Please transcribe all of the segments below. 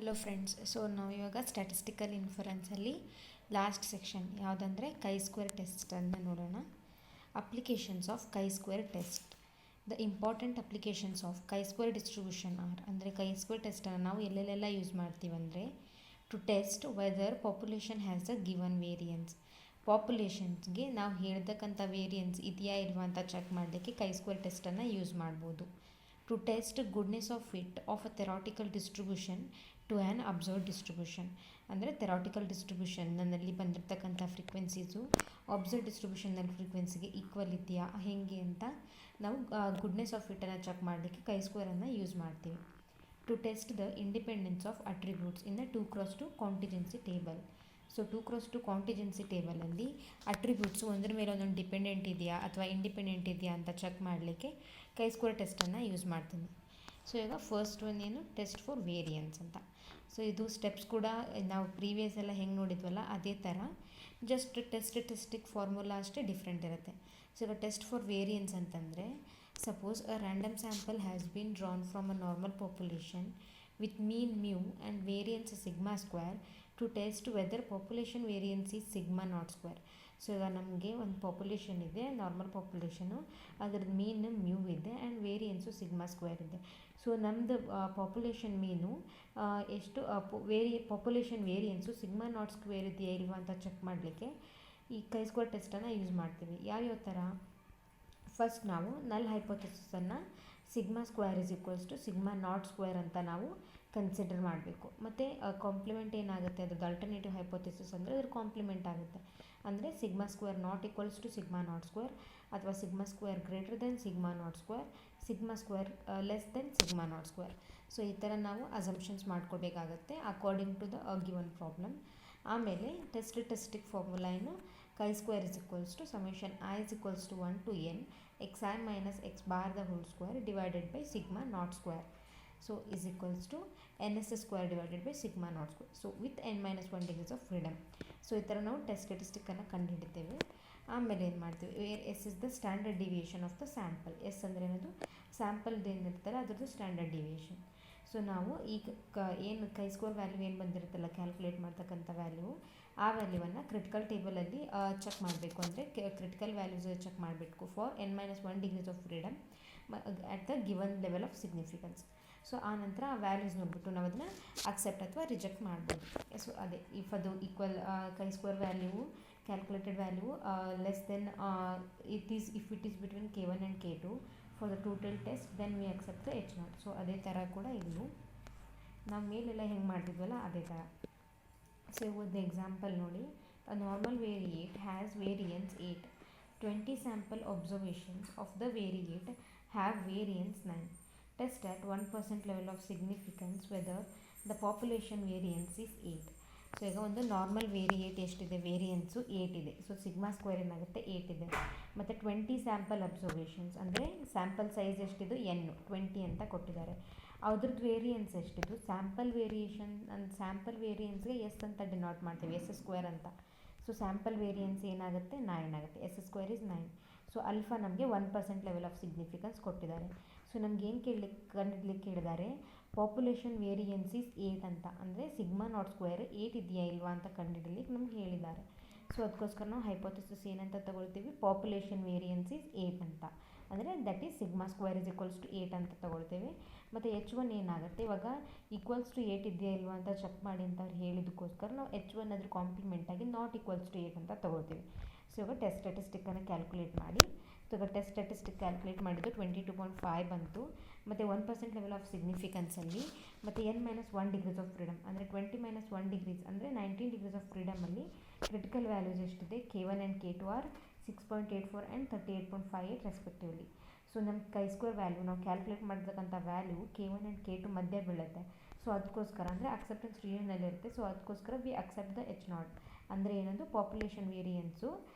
Hello friends, so ನಾವು ಇವಾಗ statistical ಇನ್ಫರೆನ್ಸಲ್ಲಿ ಲಾಸ್ಟ್ ಸೆಕ್ಷನ್ ಯಾವುದಂದರೆ ಕೈ ಸ್ಕ್ವೇರ್ ಟೆಸ್ಟನ್ನು ನೋಡೋಣ. Applications of chi square test. The important applications of chi square distribution are, ಅಂದರೆ ಕೈ ಸ್ಕ್ವೇರ್ ಟೆಸ್ಟನ್ನು ನಾವು ಎಲ್ಲೆಲ್ಲೆಲ್ಲ ಯೂಸ್ ಮಾಡ್ತೀವಿ ಅಂದರೆ to test whether population has a given variance. ಪಾಪ್ಯುಲೇಷನ್ಸ್ಗೆ ನಾವು ಹೇಳ್ತಕ್ಕಂಥ ವೇರಿಯನ್ಸ್ ಇದೆಯಾ ಇಲ್ವಾ ಅಂತ ಚೆಕ್ ಮಾಡಲಿಕ್ಕೆ ಕೈ ಸ್ಕ್ವೇರ್ ಟೆಸ್ಟನ್ನು ಯೂಸ್ ಮಾಡ್ಬೋದು. To test goodness of fit of a theoretical distribution to an observed distribution, ಅಂದರೆ ಥೆರಾಟಿಕಲ್ ಡಿಸ್ಟ್ರಿಬ್ಯೂಷನ್ನಲ್ಲಿ ಬಂದಿರತಕ್ಕಂಥ ಫ್ರೀಕ್ವೆನ್ಸೀಸು ಅಬ್ಸರ್ವ್ ಡಿಸ್ಟ್ರಿಬ್ಯೂಷನ್ನಲ್ಲಿ ಫ್ರೀಕ್ವೆನ್ಸಿಗೆ ಈಕ್ವಲ್ ಇದೆಯಾ ಹೇಗೆ ಅಂತ ನಾವು ಗುಡ್ನೆಸ್ ಆಫ್ ಫಿಟ್ಟನ್ನು ಚೆಕ್ ಮಾಡಲಿಕ್ಕೆ ಕೈ ಸ್ಕ್ವೇರನ್ನು ಯೂಸ್ ಮಾಡ್ತೀವಿ. To test the independence of attributes in the 2x2 contingency table. So 2x2 contingency ಟೇಬಲಲ್ಲಿ ಅಟ್ರಿಬ್ಯೂಟ್ಸು ಒಂದ್ರ ಮೇಲೆ ಒಂದೊಂದು ಡಿಪೆಂಡೆಂಟ್ ಇದೆಯಾ ಅಥವಾ ಇಂಡಿಪೆಂಡೆಂಟ್ ಇದೆಯಾ ಅಂತ ಚೆಕ್ ಮಾಡಲಿಕ್ಕೆ ಕೈ ಸ್ಕ್ವೇರ್ ಟೆಸ್ಟನ್ನು ಯೂಸ್ ಮಾಡ್ತೀನಿ. ಸೊ ಈಗ ಫಸ್ಟ್ ಒನ್ ಏನು, ಟೆಸ್ಟ್ ಫಾರ್ ವೇರಿಯನ್ಸ್ ಅಂತ. ಸೊ ಇದು ಸ್ಟೆಪ್ಸ್ ಕೂಡ ನಾವು ಪ್ರೀವಿಯಸ್ ಎಲ್ಲ ಹೆಂಗೆ ನೋಡಿದ್ವಲ್ಲ ಅದೇ ಥರ, ಜಸ್ಟ್ ಟೆಸ್ಟಿಕ್ ಫಾರ್ಮುಲಾ ಅಷ್ಟೇ ಡಿಫ್ರೆಂಟ್ ಇರುತ್ತೆ. ಸೊ ಈಗ ಟೆಸ್ಟ್ ಫಾರ್ ವೇರಿಯನ್ಸ್ ಅಂತಂದರೆ, suppose a random sample has been drawn from a normal population with mean mu and variance sigma square to test whether population variance is sigma not square. So ಈಗ ನಮಗೆ ಒಂದು population ಇದೆ, normal population, ಅದ್ರದ್ದು ಮೀನ್ mu ಇದೆ and variance sigma square ಇದೆ. So ನಮ್ಮದು population ಮೀನು ಎಷ್ಟು population variance sigma naught square ಇದೆಯಾ ಇಲ್ವಾ ಅಂತ ಚೆಕ್ ಮಾಡಲಿಕ್ಕೆ ಈ ಕೈ ಸ್ಕ್ವೇರ್ ಟೆಸ್ಟನ್ನು ಯೂಸ್ ಮಾಡ್ತೀವಿ. ಯಾವ್ಯಾವ ಥರ? ಫಸ್ಟ್ ನಾವು ನಲ್ ಹೈಪೋಥೆಸಿಸನ್ನು sigma square is equals to sigma not square ಅಂತ ನಾವು ಕನ್ಸಿಡರ್ ಮಾಡಬೇಕು. ಮತ್ತು ಕಾಂಪ್ಲಿಮೆಂಟ್ ಏನಾಗುತ್ತೆ, ಅದ್ರದ್ದು ಅಲ್ಟರ್ನೇಟಿವ್ ಹೈಪೋಥೆಸಿಸ್ ಅಂದರೆ ಅದ್ರ ಕಾಂಪ್ಲಿಮೆಂಟ್ ಆಗುತ್ತೆ. ಅಂದರೆ sigma square not equals to sigma not square, ಅಥವಾ sigma square greater than sigma not square, sigma square less than sigma not square. So ಈ ಥರ ನಾವು ಅಸಂಪ್ಷನ್ಸ್ ಮಾಡ್ಕೊಳ್ಬೇಕಾಗತ್ತೆ according to the given problem. ಆಮೇಲೆ ಟೆಸ್ಟಿಕ್ ಫಾರ್ಮುಲಾ ಏನು, chi square is equals to summation I is equals to 1 to n xi minus x bar the whole square divided by sigma naught square. So is equals to ns square divided by sigma naught square. So with n minus 1 degrees of freedom. So ಈ ಥರ ನಾವು ಸ್ಟ್ಯಾಟಿಸ್ಟಿಕ್ಕನ್ನು ಕಂಡುಹಿಡಿತೇವೆ. ಆಮೇಲೆ ಏನು ಮಾಡ್ತೀವಿ, where s is the standard deviation of the sample. S ಅಂದರೆ ಏನದು, ಸ್ಯಾಂಪಲ್ದು ಏನಿರ್ತಲ್ಲ ಅದ್ರದ್ದು ಸ್ಟ್ಯಾಂಡರ್ಡ್ ಡಿವಿಯೇಷನ್. ಸೊ ನಾವು ಈಗ ಏನು ಕೈ ಸ್ಕ್ವೇರ್ ವ್ಯಾಲ್ಯೂ ಏನು ಬಂದಿರುತ್ತಲ್ಲ ಕ್ಯಾಲ್ಕುಲೇಟ್ ಮಾಡ್ತಕ್ಕಂಥ ವ್ಯಾಲ್ಯೂ, ಆ ವ್ಯಾಲ್ಯೂವನ್ನು ಕ್ರಿಟಿಕಲ್ ಟೇಬಲಲ್ಲಿ ಚೆಕ್ ಮಾಡಬೇಕು. ಅಂದರೆ ಕ್ರಿಟಿಕಲ್ ವ್ಯಾಲ್ಯೂಸ್ ಚೆಕ್ ಮಾಡಬೇಕು for n-1 degrees of freedom at the given level of significance. So ಆ ನಂತರ ಆ ವ್ಯಾಲ್ಯೂಸ್ ನೋಡ್ಬಿಟ್ಟು ನಾವು ಅದನ್ನು ಅಕ್ಸೆಪ್ಟ್ ಅಥವಾ ರಿಜೆಕ್ಟ್ ಮಾಡ್ಬೋದು. ಸೊ ಅದೇ ಇಫ್ ಅದು equal chi square value calculated value less than it is between k1 and k2 for the total test then we accept the h0. So ಅದೇ ಥರ ಕೂಡ ಇಲ್ಲೂ ನಾವು ಮೇಲೆಲ್ಲ ಹೆಂಗೆ ಮಾಡ್ತಿದ್ವಲ್ಲ ಅದೇ ಥರ. ಸೊ ಒಂದು ಎಕ್ಸಾಂಪಲ್ ನೋಡಿ, a normal variate has variance 8. 20 sample observations of the variate have variance 9. Test at 1% level of significance whether the population variance is 8. So ಈಗ ಒಂದು ನಾರ್ಮಲ್ ವೇರಿಯೇಟ್ ಎಷ್ಟಿದೆ, ವೇರಿಯನ್ಸು 8 ಇದೆ. ಸೊ ಸಿಗ್ಮಾ ಸ್ಕ್ವೇರ್ ಏನಾಗುತ್ತೆ 8 ಇದೆ. ಮತ್ತು 20 sample observations ಅಂದರೆ sample size ಎಷ್ಟಿದು n 20 ಅಂತ ಕೊಟ್ಟಿದ್ದಾರೆ. ಅದ್ರದ್ದು ವೇರಿಯನ್ಸ್ ಎಷ್ಟಿದು, ಸ್ಯಾಂಪಲ್ ವೇರಿಯನ್ಸ್ಗೆ ಎಸ್ ಅಂತ ಡಿನೋಟ್ ಮಾಡ್ತೀವಿ, ಎಸ್ ಸ್ಕ್ವೇರ್ ಅಂತ. ಸೊ ಸ್ಯಾಂಪಲ್ ವೇರಿಯನ್ಸ್ ಏನಾಗುತ್ತೆ 9 ಆಗುತ್ತೆ, s square is 9. So alpha ನಮಗೆ 1% ಲೆವೆಲ್ ಆಫ್ ಸಿಗ್ನಿಫಿಕೆನ್ಸ್ ಕೊಟ್ಟಿದ್ದಾರೆ. ಸೊ ನಮ್ಗೆ ಏನು ಕಂಡುಹಿಡ್ಲಿಕ್ಕೆ ಹೇಳಿದ್ದಾರೆ, ಪಾಪ್ಯುಲೇಷನ್ ವೇರಿಯನ್ಸ್ ಈಸ್ 8 ಅಂತ. ಅಂದರೆ ಸಿಗ್ಮಾ ನಾಟ್ ಸ್ಕ್ವೇರ್ 8 ಇದೆಯಾ ಇಲ್ವಾ ಅಂತ ಕಂಡುಹಿಡಲಿಕ್ಕೆ ನಮ್ಗೆ ಹೇಳಿದ್ದಾರೆ. ಸೊ ಅದಕ್ಕೋಸ್ಕರ ನಾವು ಹೈಪೋಥೆಸಿಸ್ ಏನಂತ ತಗೊಳ್ತೀವಿ, ಪಾಪ್ಯುಲೇಷನ್ ವೇರಿಯನ್ಸ್ ಈಸ್ 8 ಅಂತ. ಅಂದರೆ that is sigma square is equals to 8 ಅಂತ ತೊಗೊಳ್ತೇವೆ. ಮತ್ತು H1 ಏನಾಗುತ್ತೆ, ಇವಾಗ ಈಕ್ವಲ್ಸ್ ಟು 8 ಇದೆಯಾ ಇಲ್ವಾ ಅಂತ ಚೆಕ್ ಮಾಡಿ ಅಂತ ಅವ್ರು ಹೇಳಿದಕ್ಕೋಸ್ಕರ ನಾವು H1 ಅದ್ರ ಕಾಂಪ್ಲಿಮೆಂಟಾಗಿ ನಾಟ್ ಈಕ್ವಲ್ಸ್ ಟು 8 ಅಂತ ತೊಗೊಳ್ತೀವಿ. ಸೊ ಇವಾಗ ಟೆಸ್ಟ್ ಸ್ಟ್ಯಾಟಿಸ್ಟಿಕ್ಕನ್ನು ಕ್ಯಾಲ್ಕುಲೇಟ್ ಮಾಡಿ. ಸೊ ಈಗ ಟೆಸ್ಟ್ ಸ್ಟ್ಯಾಟಿಸ್ಟಿಕ್ ಕ್ಯಾಲ್ಕುಲೇಟ್ ಮಾಡಿದ್ದು 22.5 ಬಂತು. ಮತ್ತು 1% ಲೆವೆಲ್ ಆಫ್ ಸಿಗ್ನಿಫಿಕೆನ್ಸಲ್ಲಿ ಮತ್ತು n-1 ಡಿಗ್ರೀಸ್ ಆಫ್ ಫ್ರೀಡಮ್ ಅಂದರೆ 20-1 ಡಿಗ್ರೀಸ್ ಅಂದರೆ 19 ಡಿಗ್ರೀಸ್ ಆಫ್ ಫ್ರೀಡಮಲ್ಲಿ ಕ್ರಿಟಿಕಲ್ ವ್ಯಾಲ್ಯೂಸ್ ಎಷ್ಟಿದೆ, k1 and k2 are 6.84 and 38.58 respectively. So ನಮ್ಮ ಕೈ ಸ್ಕ್ವೇರ್ ವ್ಯಾಲ್ಯೂ ನಾವು ಕ್ಯಾಲ್ಕುಲೇಟ್ ಮಾಡಿರ್ತಕ್ಕಂಥ ವ್ಯಾಲ್ಯೂ k1 ಆ್ಯಂಡ್ k2 ಮಧ್ಯೆ ಬೀಳುತ್ತೆ. ಸೊ ಅದಕ್ಕೋಸ್ಕರ ಅಂದರೆ ಅಕ್ಸೆಪ್ಟೆನ್ಸ್ ರೀಜನಲ್ಲಿರುತ್ತೆ. ಸೊ ಅದಕ್ಕೋಸ್ಕರ ವಿ ಅಕ್ಸೆಪ್ಟ್ ದ h0. ಅಂದರೆ ಏನದು, ಪಾಪ್ಯುಲೇಷನ್ ವೇರಿಯನ್ಸು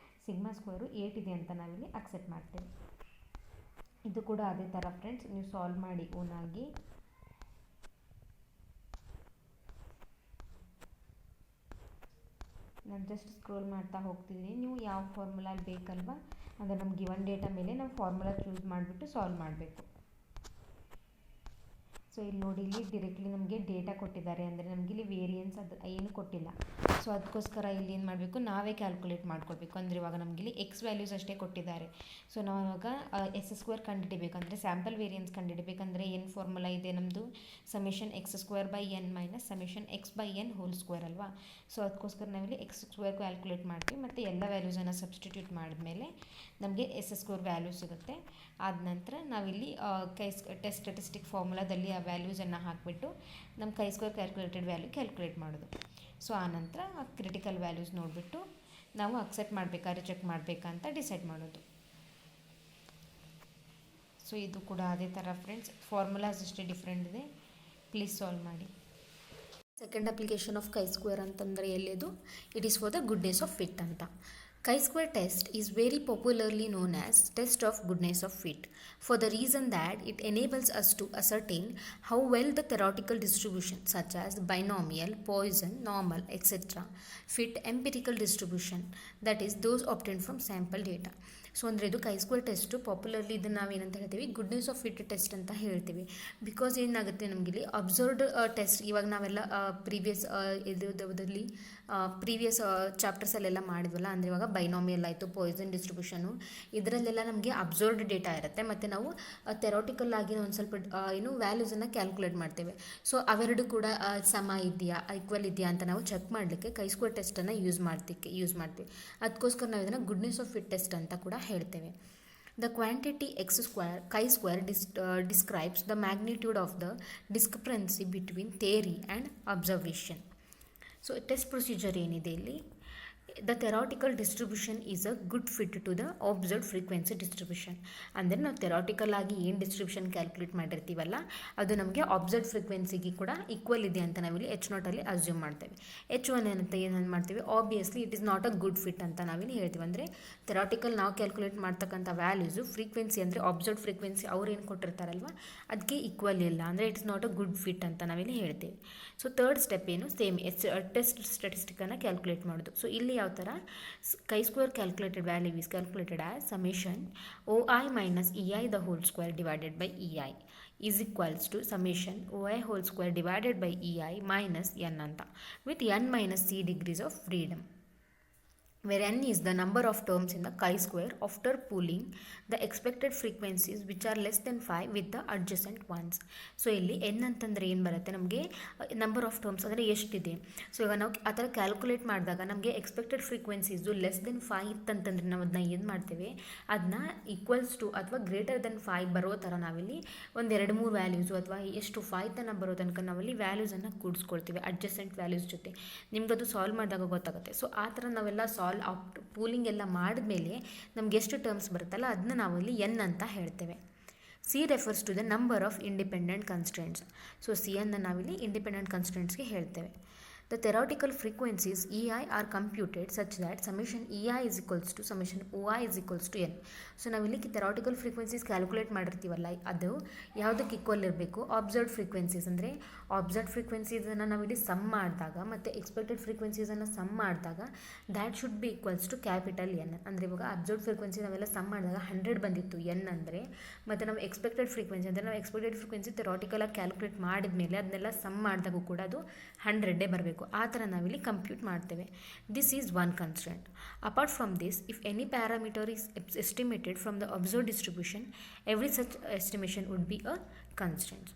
ಸಿಗ್ಮಾ ಸ್ಕ್ವೇರು 8 ಇದೆ ಅಂತ ನಾವಿಲ್ಲಿ ಅಕ್ಸೆಪ್ಟ್ ಮಾಡ್ತೇವೆ. ಇದು ಕೂಡ ಅದೇ ಥರ ಫ್ರೆಂಡ್ಸ್, ನೀವು ಸಾಲ್ವ್ ಮಾಡಿ ಓನಾಗಿ. ನಾನು ಜಸ್ಟ್ ಸ್ಕ್ರೋಲ್ ಮಾಡ್ತಾ ಹೋಗ್ತಿದ್ದೀನಿ, ನೀವು ಯಾವ ಫಾರ್ಮುಲಾ ಬೇಕಲ್ವಾ ಅಂದರೆ ನಮ್ಗೆ ಗಿವನ್ ಡೇಟಾ ಮೇಲೆ ನಾವು ಫಾರ್ಮುಲಾ ಚೂಸ್ ಮಾಡಿಬಿಟ್ಟು ಸಾಲ್ವ್ ಮಾಡಬೇಕು. ಸೊ ಇಲ್ಲಿ ನೋಡಿ, ಇಲ್ಲಿ ಡೈರೆಕ್ಟ್ಲಿ ನಮಗೆ ಡೇಟಾ ಕೊಟ್ಟಿದ್ದಾರೆ, ಅಂದರೆ ನಮಗೆ ಇಲ್ಲಿ ವೇರಿಯನ್ಸ್ ಅದು ಏನು ಕೊಟ್ಟಿಲ್ಲ. ಸೊ ಅದಕ್ಕೋಸ್ಕರ ಇಲ್ಲಿ ಏನು ಮಾಡಬೇಕು, ನಾವೇ ಕ್ಯಾಲ್ಕುಲೇಟ್ ಮಾಡ್ಕೊಳ್ಬೇಕು. ಅಂದರೆ ಇವಾಗ ನಮಗೆ ಇಲ್ಲಿ ಎಕ್ಸ್ ವ್ಯಾಲ್ಯೂಸ್ ಅಷ್ಟೇ ಕೊಟ್ಟಿದ್ದಾರೆ. ಸೊ ನಾವು ಇವಾಗ ಎಸ್ ಸ್ಕ್ವೇರ್ ಕಂಡುಹಿಡಿಬೇಕಂದ್ರೆ, ಸ್ಯಾಂಪಲ್ ವೇರಿಯನ್ಸ್ ಕಂಡುಹಿಡಿಬೇಕಂದ್ರೆ ಏನು ಫಾರ್ಮುಲಾ ಇದೆ ನಮ್ಮದು, summation X square by N minus summation X by N whole square ಅಲ್ವಾ. ಸೊ ಅದಕ್ಕೋಸ್ಕರ ನಾವಿಲ್ಲಿ ಎಕ್ಸ್ ಸ್ಕ್ವೇರ್ ಕ್ಯಾಲ್ಕುಲೇಟ್ ಮಾಡ್ತೀವಿ, ಮತ್ತು ಎಲ್ಲ ವ್ಯಾಲ್ಯೂಸನ್ನು ಸಬ್ಸ್ಟಿಟ್ಯೂಟ್ ಮಾಡಿದ್ಮೇಲೆ ನಮಗೆ ಎಸ್ ಸ್ಕ್ವೇರ್ ವ್ಯಾಲ್ಯೂ ಸಿಗುತ್ತೆ. ಆದ ನಂತರ ನಾವಿಲ್ಲಿ ಟೆಸ್ಟ್ ಸ್ಟ್ಯಾಟಿಸ್ಟಿಕ್ ಫಾರ್ಮುಲಾದಲ್ಲಿ ಆ ವ್ಯಾಲ್ಯೂಸನ್ನು ಹಾಕಿಬಿಟ್ಟು ನಮ್ಮ chi square calculated value calculate ಮಾಡೋದು. ಸೊ ಆನಂತರ ಆ ಕ್ರಿಟಿಕಲ್ ವ್ಯಾಲ್ಯೂಸ್ ನೋಡಿಬಿಟ್ಟು ನಾವು ಅಕ್ಸೆಪ್ಟ್ ಮಾಡಬೇಕಾ ರಿಜೆಕ್ಟ್ ಮಾಡಬೇಕಾ ಅಂತ ಡಿಸೈಡ್ ಮಾಡೋದು. ಸೊ ಇದು ಕೂಡ ಅದೇ ಥರ ಫ್ರೆಂಡ್ಸ್, ಫಾರ್ಮುಲಾಸ್ ಅಷ್ಟೇ ಡಿಫ್ರೆಂಟ್ ಇದೆ. ಪ್ಲೀಸ್ ಸಾಲ್ವ್ ಮಾಡಿ. Second application of chi square ಅಂತಂದರೆ ಎಲ್ಲಿದು, it is for the goodness of fit ಅಂತ. Chi-square test is very popularly known as test of goodness of fit, for the reason that it enables us to ascertain how well the theoretical distribution such as binomial, Poisson, normal, etc. fit empirical distribution, that is those obtained from sample data. So ಅಂದರೆ ಇದು ಕೈ square test popularly ಇದನ್ನು ನಾವೇನಂತ ಹೇಳ್ತೀವಿ, goodness of fit test ಅಂತ ಹೇಳ್ತೀವಿ. Because ಏನಾಗುತ್ತೆ ನಮಗಿಲ್ಲಿ ಅಬ್ಸರ್ವ್ಡ್ ಟೆಸ್ಟ್, ಇವಾಗ ನಾವೆಲ್ಲ ಪ್ರೀವಿಯಸ್ ಚಾಪ್ಟರ್ಸಲ್ಲೆಲ್ಲ ಮಾಡಿದ್ವಲ್ಲ, ಅಂದರೆ ಇವಾಗ ಬೈನಾಮಿಯಲ್ ಆಯಿತು, ಪಾಯ್ಸನ್ ಡಿಸ್ಟ್ರಿಬ್ಯೂಷನು, ಇದರಲ್ಲೆಲ್ಲ ನಮಗೆ ಅಬ್ಸರ್ವ್ಡ್ ಡೇಟಾ ಇರುತ್ತೆ, ಮತ್ತು ನಾವು ಥೆರಾಟಿಕಲ್ ಆಗಿ ಒಂದು ಸ್ವಲ್ಪ ವ್ಯಾಲ್ಯೂಸನ್ನು ಕ್ಯಾಲ್ಕುಲೇಟ್ ಮಾಡ್ತೇವೆ. ಸೊ ಅವೆರಡು ಕೂಡ ಸಮ ಇದೆಯಾ, ಈಕ್ವಲ್ ಇದೆಯಾ ಅಂತ ನಾವು ಚೆಕ್ ಮಾಡಲಿಕ್ಕೆ ಕೈ ಸ್ಕ್ವೇರ್ ಟೆಸ್ಟನ್ನು ಯೂಸ್ ಮಾಡ್ತೀವಿ. ಅದಕ್ಕೋಸ್ಕರ ನಾವು ಇದನ್ನು ಗುಡ್ನೆಸ್ ಆಫ್ ಫಿಟ್ ಟೆಸ್ಟ್ ಅಂತ ಕೂಡ ಹೇಳ್ತೇವೆ. The quantity x square, chi-square describes the magnitude of the discrepancy between theory and observation. So test procedure ಏನಿದೆ ಇಲ್ಲಿ, the theoretical distribution is a good fit to the observed frequency distribution. ಅಂದರೆ ನಾವು theoretical ಆಗಿ ಏನು distribution calculate ಮಾಡಿರ್ತೀವಲ್ಲ, ಅದು ನಮಗೆ observed ಫ್ರೀಕ್ವೆನ್ಸಿಗೆ ಕೂಡ ಈಕ್ವಲ್ ಇದೆ ಅಂತ ನಾವಿಲ್ಲಿ H0 ಅಸ್ಯೂಮ್ ಮಾಡ್ತೇವೆ. H1 ಅಂತ ಏನು ಮಾಡ್ತೀವಿ, obviously it is not a good fit ಅಂತ ನಾವೇನು ಹೇಳ್ತೀವಿ. ಅಂದರೆ ಥೆರಾಟಿಕಲ್ ನಾವು ಕ್ಯಾಲ್ಕುಲೇಟ್ ಮಾಡ್ತಕ್ಕಂಥ ವ್ಯಾಲ್ಯೂಸು ಫ್ರೀಕ್ವೆನ್ಸಿ, ಅಂದರೆ ಅಬ್ಸರ್ವ್ಡ್ ಫ್ರೀಕ್ವೆನ್ಸಿ ಅವ್ರು ಏನು ಕೊಟ್ಟಿರ್ತಾರಲ್ವ ಅದಕ್ಕೆ ಈಕ್ವಲ್ ಇಲ್ಲ, ಅಂದರೆ it is not a good fit ಅಂತ ನಾವಿಲ್ಲಿ ಹೇಳ್ತೇವೆ. ಸೊ ಥರ್ಡ್ ಸ್ಟೆಪ್ ಏನು, ಸೇಮ್ ಟೆಸ್ಟ್ ಸ್ಟ್ಯಾಟಿಸ್ಟಿಕನ್ನು ಕ್ಯಾಲ್ಕುಲೇಟ್ ಮಾಡೋದು. ಸೊ ಇಲ್ಲಿ ಯಾವ ಥರ, ಕೈ square calculated value is calculated as summation OI minus EI the whole square divided by EI is equals to summation OI whole square divided by EI minus n ಅಂತ, with n minus c degrees of freedom, where n is the number of terms in the chi-square after pooling the expected frequencies which are less than 5 with the adjacent ones. So ಇಲ್ಲಿ n ಅಂತಂದರೆ ಏನು ಬರುತ್ತೆ, ನಮಗೆ number of terms ಅಂದರೆ ಎಷ್ಟಿದೆ. So ಈಗ ನಾವು ಆ ಥರ ಕ್ಯಾಲ್ಕುಲೇಟ್ ಮಾಡಿದಾಗ ನಮಗೆ ಎಕ್ಸ್ಪೆಕ್ಟೆಡ್ ಫ್ರೀಕ್ವೆನ್ಸೀಸು ಲೆಸ್ ದೆನ್ 5 ಇತ್ತಂತಂದರೆ ನಾವು ಅದನ್ನ ಏನು ಮಾಡ್ತೇವೆ, ಅದನ್ನ ಈಕ್ವಲ್ಸ್ ಟು ಅಥವಾ ಗ್ರೇಟರ್ ದೆನ್ 5 ಬರೋ ಥರ ನಾವಿಲ್ಲಿ ಒಂದು 2-3 ವ್ಯಾಲ್ಯೂಸು ಅಥವಾ ಎಷ್ಟು 5 ತನಕ ಬರೋ ತನಕ ನಾವಲ್ಲಿ ವ್ಯಾಲ್ಯೂಸನ್ನು ಕೂಡಿಸ್ಕೊಳ್ತೀವಿ ಅಡ್ಜಸೆಂಟ್ ವ್ಯಾಲ್ಯೂಸ್ ಜೊತೆ. ನಿಮ್ಗದು ಸಾಲ್ವ್ ಮಾಡಿದಾಗ ಗೊತ್ತಾಗುತ್ತೆ. ಸೊ ಆ ಥರ ನಾವೆಲ್ಲ ಪೂಲಿಂಗ್ ಎಲ್ಲ ಮಾಡಿದ್ಮೇಲೆ ನಮ್ಗೆ ಎಷ್ಟು ಟರ್ಮ್ಸ್ ಬರುತ್ತಲ್ಲ ಅದನ್ನ ನಾವಲ್ಲಿ ಎನ್ ಅಂತ ಹೇಳ್ತೇವೆ. C refers to the number of independent constants. So c ಅನ್ನು ನಾವಿಲ್ಲಿ ಇಂಡಿಪೆಂಡೆಂಟ್ ಕನ್ಸ್ಟೆಂಟ್ಸ್ಗೆ ಹೇಳ್ತೇವೆ. The theoretical frequencies EI are computed such that summation EI is equals to summation OI is equals to n. So ನಾವಿಲ್ಲಿ theoretical frequencies calculate ಮಾಡಿರ್ತೀವಲ್ಲ, ಅದು ಯಾವುದಕ್ಕೆ equal ಇರಬೇಕು, observed frequencies. ಅಂದರೆ observed ಫ್ರೀಕ್ವೆನ್ಸೀಸನ್ನು ನಾವಿಲ್ಲಿ ಸಮ್ ಮಾಡಿದಾಗ ಮತ್ತು ಎಕ್ಸ್ಪೆಕ್ಟೆಡ್ ಫ್ರೀಕ್ವೆನ್ಸೀಸನ್ನು ಸಮ್ ಮಾಡಿದಾಗ that should be equals to capital n. ಅಂದರೆ ಇವಾಗ ಅಬ್ಸರ್ವ್ಡ್ ಫ್ರೀಕ್ವೆನ್ಸಿ ನಾವೆಲ್ಲ ಸಮ್ ಮಾಡಿದಾಗ 100 ಬಂದಿತ್ತು ಎನ್ ಅಂದರೆ, ಮತ್ತು ನಾವು ಎಕ್ಸ್ಪೆಕ್ಟೆಡ್ ಫ್ರೀಕ್ವೆನ್ಸಿ ಅಂದರೆ ನಾವು ಎಕ್ಸ್ಪೆಕ್ಟೆಡ್ ಫ್ರೀಕ್ವೆನ್ಸಿ ಥೆರಾಟಿಕಲಾಗಿ ಕ್ಯಾಲ್ಕುಲೇಟ್ ಮಾಡಿದ ಮೇಲೆ ಅದನ್ನೆಲ್ಲ ಸಮ್ ಮಾಡಿದಾಗೂ ಕೂಡ ಅದು 100 ಬರಬೇಕು. ಆ ಥರ ನಾವಿಲ್ಲಿ ಕಂಪ್ಯೂಟ್ ಮಾಡ್ತೇವೆ. This is one constant. Apart from this, if any parameter is estimated from the observed distribution, every such estimation would be a constant.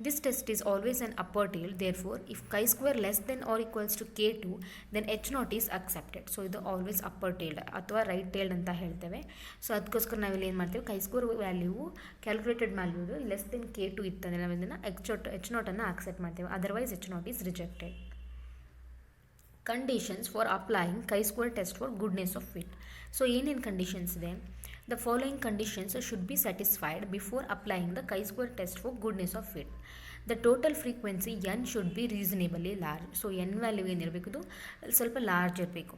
This test is always an upper tail. Therefore, if chi-square less than or equals to k2, then H0 is accepted. So ಇದು always upper tailed ಅಥವಾ right tailed ಅಂತ ಹೇಳ್ತೇವೆ. So ಅದಕ್ಕೋಸ್ಕರ ನಾವಿಲ್ಲಿ ಏನು ಮಾಡ್ತೇವೆ, chi-square value calculated ವ್ಯಾಲ್ಯೂದು less than k2 ಇತ್ತಂದರೆ ನಾವು ಇದನ್ನು H0 ಅನ್ನು ಆಕ್ಸೆಪ್ಟ್ ಮಾಡ್ತೇವೆ. Otherwise H0 is rejected. Conditions for applying chi-square test for goodness of fit. So ಏನೇನು ಕಂಡೀಷನ್ಸ್ ಇದೆ, the following conditions should be satisfied before applying the chi-square test for goodness of fit. The total frequency n should be reasonably large. So n value ಏನಿರಬೇಕು, ಇದು ಸ್ವಲ್ಪ large ಇರಬೇಕು.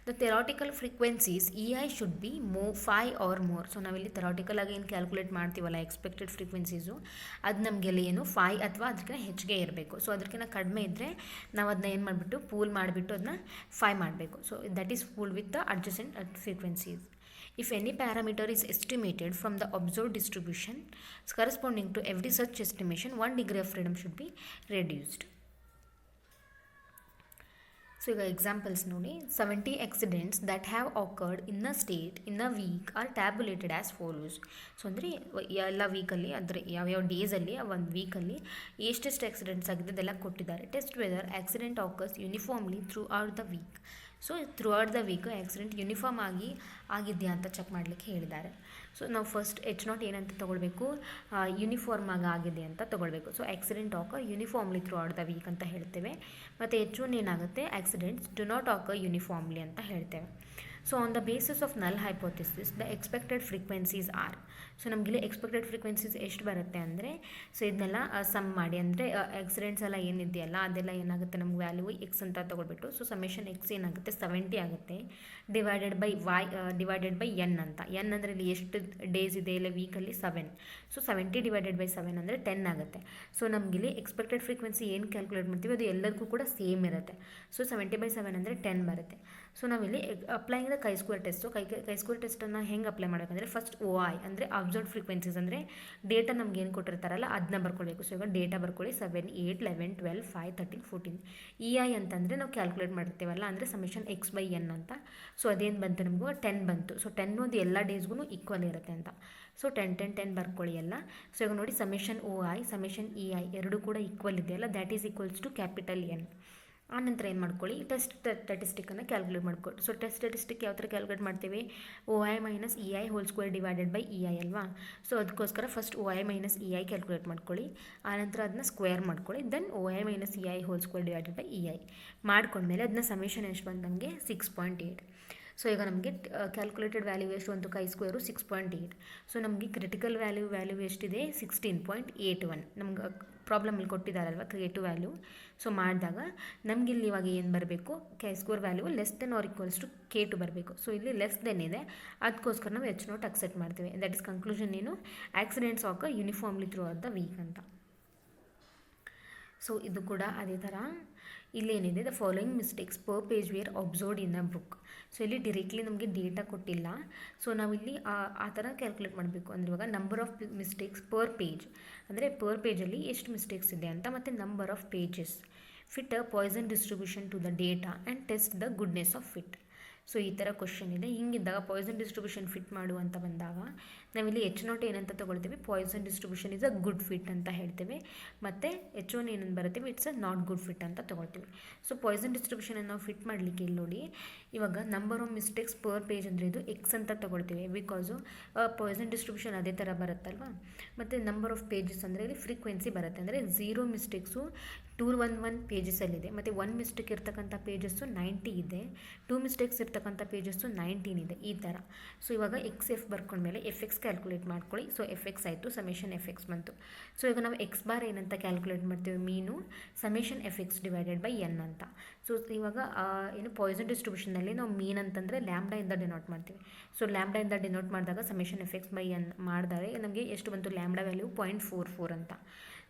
The theoretical frequencies EI should be 5 or more. So ನಾವಿಲ್ಲಿ theoretical ಆಗಿ ಏನು calculate ಮಾಡ್ತೀವಲ್ಲ expected ಫ್ರೀಕ್ವೆನ್ಸೀಸು, ಅದು ನಮಗೆಲ್ಲ ಏನು 5 ಅಥವಾ ಅದಕ್ಕಿಂತ ಹೆಚ್ಚಿಗೆ ಇರಬೇಕು. ಸೊ ಅದಕ್ಕಿಂತ ಕಡಿಮೆ ಇದ್ದರೆ ನಾವು ಅದನ್ನ ಏನು ಮಾಡಿಬಿಟ್ಟು ಪೂಲ್ ಮಾಡಿಬಿಟ್ಟು ಅದನ್ನ 5 ಮಾಡಬೇಕು. So that is pool with the adjacent frequencies. If any parameter is estimated from the observed distribution corresponding to every such estimation, 1 degree of freedom should be reduced. So ಈಗ ಎಕ್ಸಾಂಪಲ್ಸ್ ನೋಡಿ, 70 accidents that have occurred in a state in a week are tabulated as follows. So ಅಂದರೆ ಎಲ್ಲ ವೀಕಲ್ಲಿ ಅಂದರೆ ಯಾವ್ಯಾವ ಡೇಸಲ್ಲಿ ಒಂದು ವೀಕಲ್ಲಿ ಎಷ್ಟೆಷ್ಟು ಆಕ್ಸಿಡೆಂಟ್ಸ್ ಆಗಿದೆ ಅದೆಲ್ಲ ಕೊಟ್ಟಿದ್ದಾರೆ. Test whether accident occurs uniformly throughout the week. So throughout the week accident uniform ಆಗಿದೆಯಾ ಅಂತ ಚೆಕ್ ಮಾಡಲಿಕ್ಕೆ ಹೇಳಿದ್ದಾರೆ. ಸೊ ನಾವು ಫಸ್ಟ್ H0 ಏನಂತ ತೊಗೊಳ್ಬೇಕು, ಯೂನಿಫಾರ್ಮ್ ಆಗಿದೆ ಅಂತ ತೊಗೊಳ್ಬೇಕು. So accident occur uniformly throughout the week ಅಂತ ಹೇಳ್ತೇವೆ. ಮತ್ತು H1 ಏನಾಗುತ್ತೆ, accidents do not occur uniformly ಅಂತ ಹೇಳ್ತೇವೆ. So on the basis of null hypothesis the expected frequencies are. So ನಮಗಿಲ್ಲಿ ಎಕ್ಸ್ಪೆಕ್ಟೆಡ್ ಫ್ರೀಕ್ವೆನ್ಸೀಸ್ ಎಷ್ಟು ಬರುತ್ತೆ ಅಂದರೆ, ಸೊ ಇದನ್ನೆಲ್ಲ ಸಮ್ ಮಾಡಿ, ಅಂದರೆ ಆಕ್ಸಿಡೆಂಟ್ಸ್ ಎಲ್ಲ ಏನಿದೆಯಲ್ಲ ಅದೆಲ್ಲ ಏನಾಗುತ್ತೆ, ನಮ್ಗೆ ವ್ಯಾಲ್ಯೂ ಎಕ್ಸ್ ಅಂತ ತೊಗೊಳ್ಬಿಟ್ಟು, ಸೊ ಸಮೇಷನ್ ಎಕ್ಸ್ ಏನಾಗುತ್ತೆ 70 ಆಗುತ್ತೆ, ಡಿವೈಡೆಡ್ ಬೈ ಎನ್ ಅಂತ. ಎನ್ ಅಂದರೆ ಇಲ್ಲಿ ಎಷ್ಟು ಡೇಸ್ ಇದೆ, ಇಲ್ಲ ವೀಕಲ್ಲಿ 7. ಸೊ 70 ಡಿವೈಡೆಡ್ ಬೈ 7 ಅಂದರೆ 10 ಆಗುತ್ತೆ. ಸೊ ನಮಗಿಲ್ಲಿ ಎಕ್ಸ್ಪೆಕ್ಟೆಡ್ ಫ್ರೀಕ್ವೆನ್ಸಿ ಏನು ಕ್ಯಾಲ್ಕುಲೇಟ್ ಮಾಡ್ತೀವಿ ಅದು ಎಲ್ಲರಿಗೂ ಕೂಡ ಸೇಮ್ ಇರುತ್ತೆ. ಸೊ 70 ಬೈ 7 ಅಂದರೆ 10 ಬರುತ್ತೆ. ಸೊ ನಾವಿಲ್ಲಿ ಅಪ್ಲೈಯಿಂಗ್ ದ ಕೈ square test. So chi square ಟೆಸ್ಟನ್ನು ಹೆಂಗೆ ಅಪ್ಲೈ ಮಾಡಬೇಕಂದ್ರೆ, ಫಸ್ಟ್ OI ಅಂದರೆ ಅಬ್ಸರ್ವ್ಡ್ ಫ್ರೀಕ್ವೆನ್ಸೀಸ್, ಅಂದರೆ ಡೇಟಾ ನಮ್ಗೆ ಏನು ಕೊಟ್ಟಿರ್ತಾರಲ್ಲ ಅದನ್ನ ಬರ್ಕೊಳ್ಬೇಕು. ಸೊ ಈಗ ಡೇಟಾ ಬರ್ಕೊಳ್ಳಿ 7, 8, 11, 12, 5, 13, 14. EI ಅಂತಂದರೆ ನಾವು ಕ್ಯಾಲ್ಕುಲೇಟ್ ಮಾಡಿರ್ತೀವಲ್ಲ, ಅಂದರೆ ಸಮೇಷನ್ ಎಕ್ಸ್ ಬೈ ಎನ್ ಅಂತ. ಸೊ ಅದೇನು ಬಂತು, ನಮಗೂ 10 ಬಂತು. ಸೊ 10 ಅದು ಎಲ್ಲ ಡೇಸ್ಗೂ ಈಕ್ವಲ್ ಇರುತ್ತೆ ಅಂತ. ಸೊ 10 ಬರ್ಕೊಳ್ಳಿ ಎಲ್ಲ. ಸೊ ಈಗ ನೋಡಿ ಸಮೇಷನ್ OI ಸಮೇಷನ್ EI ಎರಡೂ ಕೂಡ ಈಕ್ವಲ್ ಇದೆಯಲ್ಲ, that is equals to capital n. ಆನಂತರ ಏನು ಮಾಡ್ಕೊಳ್ಳಿ, ಟೆಸ್ಟ್ ಸ್ಟ್ಯಾಟಿಸ್ಟಿಕ್ಕನ್ನು ಕ್ಯಾಲ್ಕುಲೇಟ್ ಮಾಡ್ಕೊಳ್ಳಿ. ಸೊ ಟೆಸ್ಟ್ ಸ್ಟ್ಯಾಟಿಸ್ಟಿಕ್ ಯಾವ ಥರ ಕ್ಯಾಲ್ಕುಲೇಟ್ ಮಾಡ್ತೀವಿ, OI minus EI whole square divided by EI ಅಲ್ವಾ. ಸೊ ಅದಕ್ಕೋಸ್ಕರ first OI minus EI calculate ಮಾಡ್ಕೊಳ್ಳಿ, ಆನಂತರ ಅದನ್ನ ಸ್ಕ್ವೇರ್ ಮಾಡ್ಕೊಳ್ಳಿ, then OI minus EI whole square divided by EI ಮಾಡ್ಕೊಂಡ್ಮೇಲೆ ಅದನ್ನ ಸಮೇಷನ್ ಎಷ್ಟು ಬಂದು ನಮಗೆ 6.8. ಸೊ ಈಗ ನಮಗೆ ಕ್ಯಾಲ್ಕುಲೇಟೆಡ್ ವ್ಯಾಲ್ಯೂ ಎಷ್ಟು ಬಂತು, ಕೈ ಸ್ಕ್ವೇರು 6.8. ಸೊ ನಮಗೆ ಕ್ರಿಟಿಕಲ್ ವ್ಯಾಲ್ಯೂ ಎಷ್ಟಿದೆ 16.81. ನಮ್ಗೆ ಪ್ರಾಬ್ಲಮಲ್ಲಿ ಕೊಟ್ಟಿದ್ದಾರಲ್ವ ಕ್ರಿಯೇಟಿವ್ ವ್ಯಾಲ್ಯೂ. ಸೊ ಮಾಡಿದಾಗ ನಮ್ಗೆ ಇಲ್ಲಿ ಇವಾಗ ಏನು ಬರಬೇಕು, chi square value less than or equals to K2 ಬರಬೇಕು. ಸೊ ಇಲ್ಲಿ ಲೆಸ್ ದೆನ್ ಇದೆ, ಅದಕ್ಕೋಸ್ಕರ ನಾವು H0 ಅಕ್ಸೆಪ್ಟ್ ಮಾಡ್ತೀವಿ. ದಟ್ ಇಸ್ ಕನ್ಕ್ಲೂಷನ್ ಏನು, accidents occur uniformly throughout the week ಅಂತ. ಸೊ ಇದು ಕೂಡ ಅದೇ ಥರ ಇಲ್ಲೇನಿದೆ, the following mistakes per page were observed in a book. So ಇಲ್ಲಿ ಡೈರೆಕ್ಟ್ಲಿ ನಮಗೆ ಡೇಟಾ ಕೊಟ್ಟಿಲ್ಲ. ಸೊ ನಾವಿಲ್ಲಿ ಆ ಥರ ಕ್ಯಾಲ್ಕುಲೇಟ್ ಮಾಡಬೇಕು. ಅಂದರೆ ಇವಾಗ number of mistakes per page, ಅಂದರೆ ಪರ್ ಪೇಜಲ್ಲಿ ಎಷ್ಟು ಮಿಸ್ಟೇಕ್ಸ್ ಇದೆ ಅಂತ, ಮತ್ತು number of pages. Fit a Poisson distribution to the data and test the goodness of fit. So ಈ ಥರ ಕ್ವಶನ್ ಇದೆ. ಹಿಂಗಿದ್ದಾಗ ಪಾಯ್ಸನ್ ಡಿಸ್ಟ್ರಿಬ್ಯೂಷನ್ ಫಿಟ್ ಮಾಡು ಅಂತ ಬಂದಾಗ ನಾವಿಲ್ಲಿ H0 ಏನಂತ ತೊಗೊಳ್ತೀವಿ, Poisson distribution is a good fit ಅಂತ ಹೇಳ್ತೇವೆ. ಮತ್ತು H1 ಏನಂತ ಬರುತ್ತೀವಿ, it's a not good fit ಅಂತ ತೊಗೊಳ್ತೀವಿ. ಸೊ ಪಾಯ್ಸನ್ ಡಿಸ್ಟ್ರಿಬ್ಯೂಷನನ್ನು ನಾವು ಫಿಟ್ ಮಾಡಲಿಕ್ಕೆ ಇಲ್ಲಿ ನೋಡಿ, ಇವಾಗ number of mistakes per page ಅಂದರೆ ಇದು ಎಕ್ಸ್ ಅಂತ ತೊಗೊಳ್ತೀವಿ, ಬಿಕಾಸು ಪಾಯ್ಸನ್ ಡಿಸ್ಟ್ರಿಬ್ಯೂಷನ್ ಅದೇ ಥರ ಬರುತ್ತಲ್ವ. ಮತ್ತು ನಂಬರ್ ಆಫ್ ಪೇಜಸ್ ಅಂದರೆ ಇಲ್ಲಿ ಫ್ರೀಕ್ವೆನ್ಸಿ ಬರುತ್ತೆ, ಅಂದರೆ 0 ಮಿಸ್ಟೇಕ್ಸು 211 ಪೇಜಸಲ್ಲಿದೆ, ಮತ್ತು 1 ಮಿಸ್ಟೇಕ್ ಇರ್ತಕ್ಕಂಥ ಪೇಜಸ್ಸು 90 ಇದೆ, 2 ಮಿಸ್ಟೇಕ್ಸ್ ಇರ್ತಕ್ಕಂಥ ಪೇಜಸ್ಸು 19 ಇದೆ, ಈ ಥರ. ಸೊ ಇವಾಗ XF ಬರ್ಕೊಂಡ್ಮೇಲೆ FX ಕ್ಯಾಲ್ಕುಲೇಟ್ ಮಾಡ್ಕೊಳ್ಳಿ. ಸೊ FX ಆಯಿತು, ಸಮೇಷನ್ FX ಬಂತು. ಸೊ ಈಗ ನಾವು X ಬಾರ್ ಏನಂತ ಕ್ಯಾಲ್ಕುಲೇಟ್ ಮಾಡ್ತೀವಿ, ಮೀನು summation FX divided by N ಅಂತ. ಸೊ ಇವಾಗ ಏನು ಪಾಯ್ಸನ್ ಡಿಸ್ಟ್ರಿಬ್ಯೂಷನಲ್ಲಿ ನಾವು ಮೀನ್ ಅಂತಂದರೆ ಲ್ಯಾಂಬ್ಡಾಯಿಂದ ಡಿನೋಟ್ ಮಾಡ್ತೀವಿ. ಸೊ ಲ್ಯಾಂಬ್ಡಾಯಿಂದ ಡಿನೋಟ್ ಮಾಡಿದಾಗ ಸಮೇಷನ್ FX ಬೈ ಎನ್ ಮಾಡಿದಾಗ ನಮಗೆ ಎಷ್ಟು ಬಂತು, ಲ್ಯಾಂಬ್ಡಾ ವ್ಯಾಲ್ಯೂ 0.44 ಅಂತ.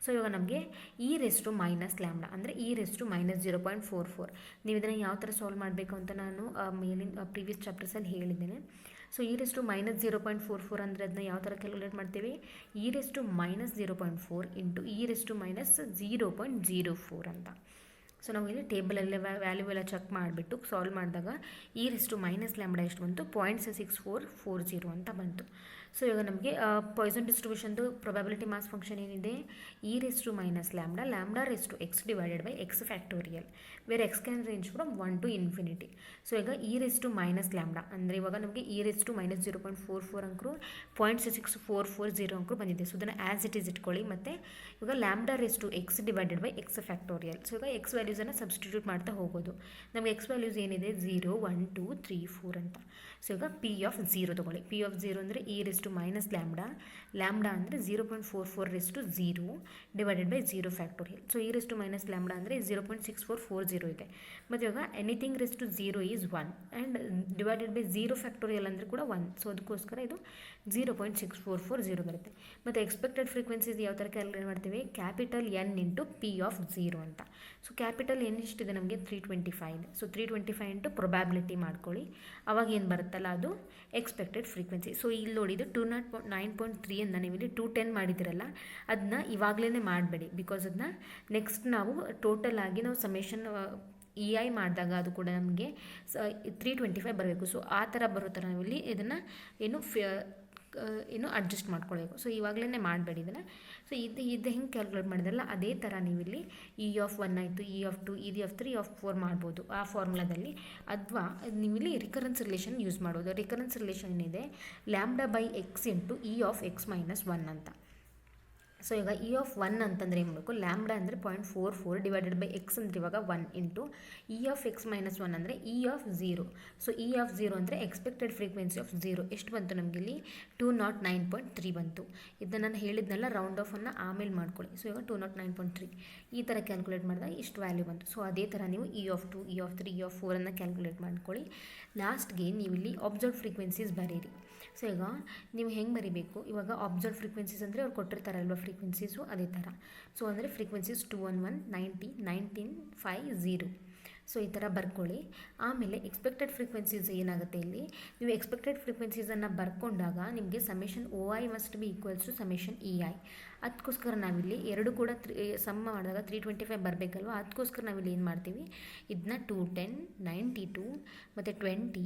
ಸೊ ಇವಾಗ ನಮಗೆ E⁻ ಮೈನಸ್ ಲ್ಯಾಂಬ್ಡಾ ಅಂದರೆ E⁻ -0.44. ನೀವು ಇದನ್ನು ಯಾವ ಥರ ಸಾಲ್ವ್ ಮಾಡಬೇಕು ಅಂತ ನಾನು ಮೇಲಿನ ಪ್ರೀವಿಯಸ್ ಚಾಪ್ಟರ್ಸಲ್ಲಿ ಹೇಳಿದ್ದೇನೆ. ಸೊ E⁻ -0.44 ಅಂದರೆ ಅದನ್ನ ಯಾವ ಥರ ಕ್ಯಾಲ್ಕುಲೇಟ್ ಮಾಡ್ತೀವಿ, E⁻ -0.4 E⁻ -0.04 ಅಂತ. ಸೊ ನಾವು ಇಲ್ಲಿ ಟೇಬಲಲ್ಲೇ ವ್ಯಾಲ್ಯೂ ಎಲ್ಲ ಚೆಕ್ ಮಾಡಿಬಿಟ್ಟು ಸಾಲ್ವ್ ಮಾಡಿದಾಗ E⁻ ಲ್ಯಾಂಬ್ಡಾ ಎಷ್ಟು ಬಂತು, 0.6440 ಅಂತ ಬಂತು. ಸೊ ಇವಾಗ ನಮಗೆ ಪಾಯ್ಸನ್ ಡಿಸ್ಟ್ರಿಬ್ಯೂಷನ್ದು ಪ್ರೊಬಬಿಲಿಟಿ ಮಾಸ್ ಫಂಕ್ಷನ್ ಏನಿದೆ, E⁻ lambda lambda raise to X divided by X factorial, where X can range from 1 to infinity. So ಈಗ E⁻ ಲ್ಯಾಂಬ್ಡಾ ಅಂದರೆ ಇವಾಗ ನಮಗೆ E⁻ ಅಂಕರು 0.6440 ಅಂಕರು ಬಂದಿದೆ. ಸೊ ಇದನ್ನು ಆ್ಯಸ್ ಇಟ್ ಈಸ್ ಇಟ್ಕೊಳ್ಳಿ. ಮತ್ತು ಇವಾಗ lambda raise to X divided by X factorial. So ಈಗ X ವ್ಯಾಲ್ಯೂಸನ್ನು ಸಬ್ಸ್ಟಿಟ್ಯೂಟ್ ಮಾಡ್ತಾ ಹೋಗೋದು. ನಮಗೆ X ವ್ಯಾಲ್ಯೂಸ್ ಏನಿದೆ 0, 1, 2, 3, 4 ಅಂತ. ಸೊ ಈಗ P(0) ತೊಗೊಳ್ಳಿ. P(0) ಅಂದರೆ E⁻ ಲ್ಯಾಂಬ್ಡಾ ಲ್ಯಾಂಬ್ಡಾ ಅಂದರೆ 0.44 0 divided by 0 factorial. So E⁻ lambda ಅಂದರೆ 0.6440 ಇದೆ. ಮತ್ತು ಇವಾಗ anything raise to 0 is 1 and divided by 0 factorial ಅಂದರೆ ಕೂಡ 1. ಸೊ ಅದಕ್ಕೋಸ್ಕರ ಇದು 0.6440 ಬರುತ್ತೆ. ಮತ್ತು ಎಕ್ಸ್ಪೆಕ್ಟೆಡ್ ಫ್ರೀಕ್ವೆನ್ಸೀಸ್ ಯಾವ ಥರ ಕ್ಯಾಲ್ಕುಲೇಟ್ ಮಾಡ್ತೀವಿ, ಕ್ಯಾಪಿಟಲ್ N ಇಂಟು P(0) ಅಂತ. ಸೊ ಕ್ಯಾಪಿಟಲ್ ಎಷ್ಟಿದೆ ನಮಗೆ 325 ಇದೆ. ಸೊ 325 ಇಂಟು ಪ್ರೊಬ್ಯಾಬಿಲಿಟಿ ಮಾಡ್ಕೊಳ್ಳಿ, ಅವಾಗ ಏನು ಬರುತ್ತಲ್ಲ ಅದು ಎಕ್ಸ್ಪೆಕ್ಟೆಡ್ ಫ್ರೀಕ್ವೆನ್ಸಿ. ಸೊ ಇಲ್ಲಿ ನೋಡಿ ಇದು 209.3 ಅಂತ ನೀವು ಇಲ್ಲಿ 210 ಮಾಡಿದಿರಲ್ಲ, ಅದನ್ನ ಇವಾಗಲೇ ಮಾಡಬೇಡಿ, ಬಿಕಾಸ್ ಅದನ್ನ ನೆಕ್ಸ್ಟ್ ನಾವು ಟೋಟಲ್ ಆಗಿ ನಾವು ಸಮೇಷನ್ EI ಮಾಡಿದಾಗ ಅದು ಕೂಡ ನಮಗೆ 325 ಬರಬೇಕು. ಸೊ ಆ ಥರ ಬರೋ ಥರ ನಾವಿಲ್ಲಿ ಇದನ್ನು ಏನು ಅಡ್ಜಸ್ಟ್ ಮಾಡ್ಕೊಳ್ಬೇಕು. ಸೊ ಇವಾಗಲೇ ಮಾಡಬೇಡಿ ಇದನ್ನು. ಸೊ ಇದು ಹೆಂಗೆ ಕ್ಯಾಲ್ಕುಲೇಟ್ ಮಾಡಿದ್ರಲ್ಲ ಅದೇ ಥರ ನೀವಿಲ್ಲಿ E(1) ಆಯಿತು, E(2), E(3), E(4) ಮಾಡ್ಬೋದು ಆ ಫಾರ್ಮುಲಾದಲ್ಲಿ. ಅಥವಾ ನೀವಿಲ್ಲಿ ರಿಕರೆನ್ಸ್ ರಿಲೇಷನ್ ಯೂಸ್ ಮಾಡ್ಬೋದು. ರಿಕರೆನ್ಸ್ ರಿಲೇಷನ್ ಏನಿದೆ λ/x ಇಂಟು E(x−1) ಅಂತ. ಸೊ ಈಗ E(1) ಅಂತಂದರೆ ಏನು ಮಾಡಬೇಕು, ಲ್ಯಾಂಬ್ಡಾ ಅಂದರೆ 0.44 ಡಿವೈಡೆಡ್ ಬೈ ಎಕ್ಸ್ ಅಂದರೆ ಇವಾಗ 1 ಇಂಟು E(x−1) ಅಂದರೆ E(0). ಸೊ E(0) ಅಂದರೆ ಎಕ್ಸ್ಪೆಕ್ಟೆಡ್ ಫ್ರೀಕ್ವೆನ್ಸಿ ಆಫ್ 0 ಎಷ್ಟು ಬಂತು ನಮಗೆ ಇಲ್ಲಿ 209.3 ಬಂತು. ಇದನ್ನು ನಾನು ಹೇಳಿದ್ನಲ್ಲ ರೌಂಡ್ ಆಫನ್ನು ಆಮೇಲೆ ಮಾಡ್ಕೊಳ್ಳಿ. ಸೊ ಈಗ 209.3 ಈ ಥರ ಕ್ಯಾಲ್ಕುಲೇಟ್ ಮಾಡಿದಾಗ ಇಷ್ಟು ವ್ಯಾಲ್ಯೂ ಬಂತು. ಸೊ ಅದೇ ಥರ ನೀವು E(2), E(3), E(4) ಅನ್ನು ಕ್ಯಾಲ್ಕುಲೇಟ್ ಮಾಡ್ಕೊಳ್ಳಿ. ಲಾಸ್ಟ್ಗೆ ನೀವು ಇಲ್ಲಿ ಅಬ್ಸರ್ವ್ ಫ್ರೀಕ್ವೆನ್ಸೀಸ್ ಬರೀರಿ. ಸೊ ಈಗ ನೀವು ಹೆಂಗೆ ಬರೀಬೇಕು, ಇವಾಗ ಅಬ್ಸರ್ವ್ ಫ್ರೀಕ್ವೆನ್ಸೀಸ್ ಅಂದರೆ ಅವ್ರು ಕೊಟ್ಟಿರ್ತಾರಲ್ವ ಫ್ರೀಕ್ವೆನ್ಸೀಸು ಅದೇ ಥರ. ಸೊ ಅಂದರೆ ಫ್ರೀಕ್ವೆನ್ಸೀಸ್ 211, 90, 19, 5, 0. ಸೊ ಈ ಥರ ಬರ್ಕೊಳ್ಳಿ. ಆಮೇಲೆ ಎಕ್ಸ್ಪೆಕ್ಟೆಡ್ ಫ್ರೀಕ್ವೆನ್ಸೀಸ್ ಏನಾಗುತ್ತೆ ಇಲ್ಲಿ, ನೀವು ಎಕ್ಸ್ಪೆಕ್ಟೆಡ್ ಫ್ರೀಕ್ವೆನ್ಸೀಸನ್ನು ಬರ್ಕೊಂಡಾಗ ನಿಮಗೆ summation OI must be equals to summation EI. ಅದಕ್ಕೋಸ್ಕರ ನಾವಿಲ್ಲಿ ಎರಡು ಕೂಡ ಸಮ್ ಮಾಡಿದಾಗ 325 ಬರಬೇಕಲ್ವ, ಅದಕ್ಕೋಸ್ಕರ ನಾವಿಲ್ಲಿ ಏನು ಮಾಡ್ತೀವಿ, ಇದನ್ನ 210, 92 ಮತ್ತು 20,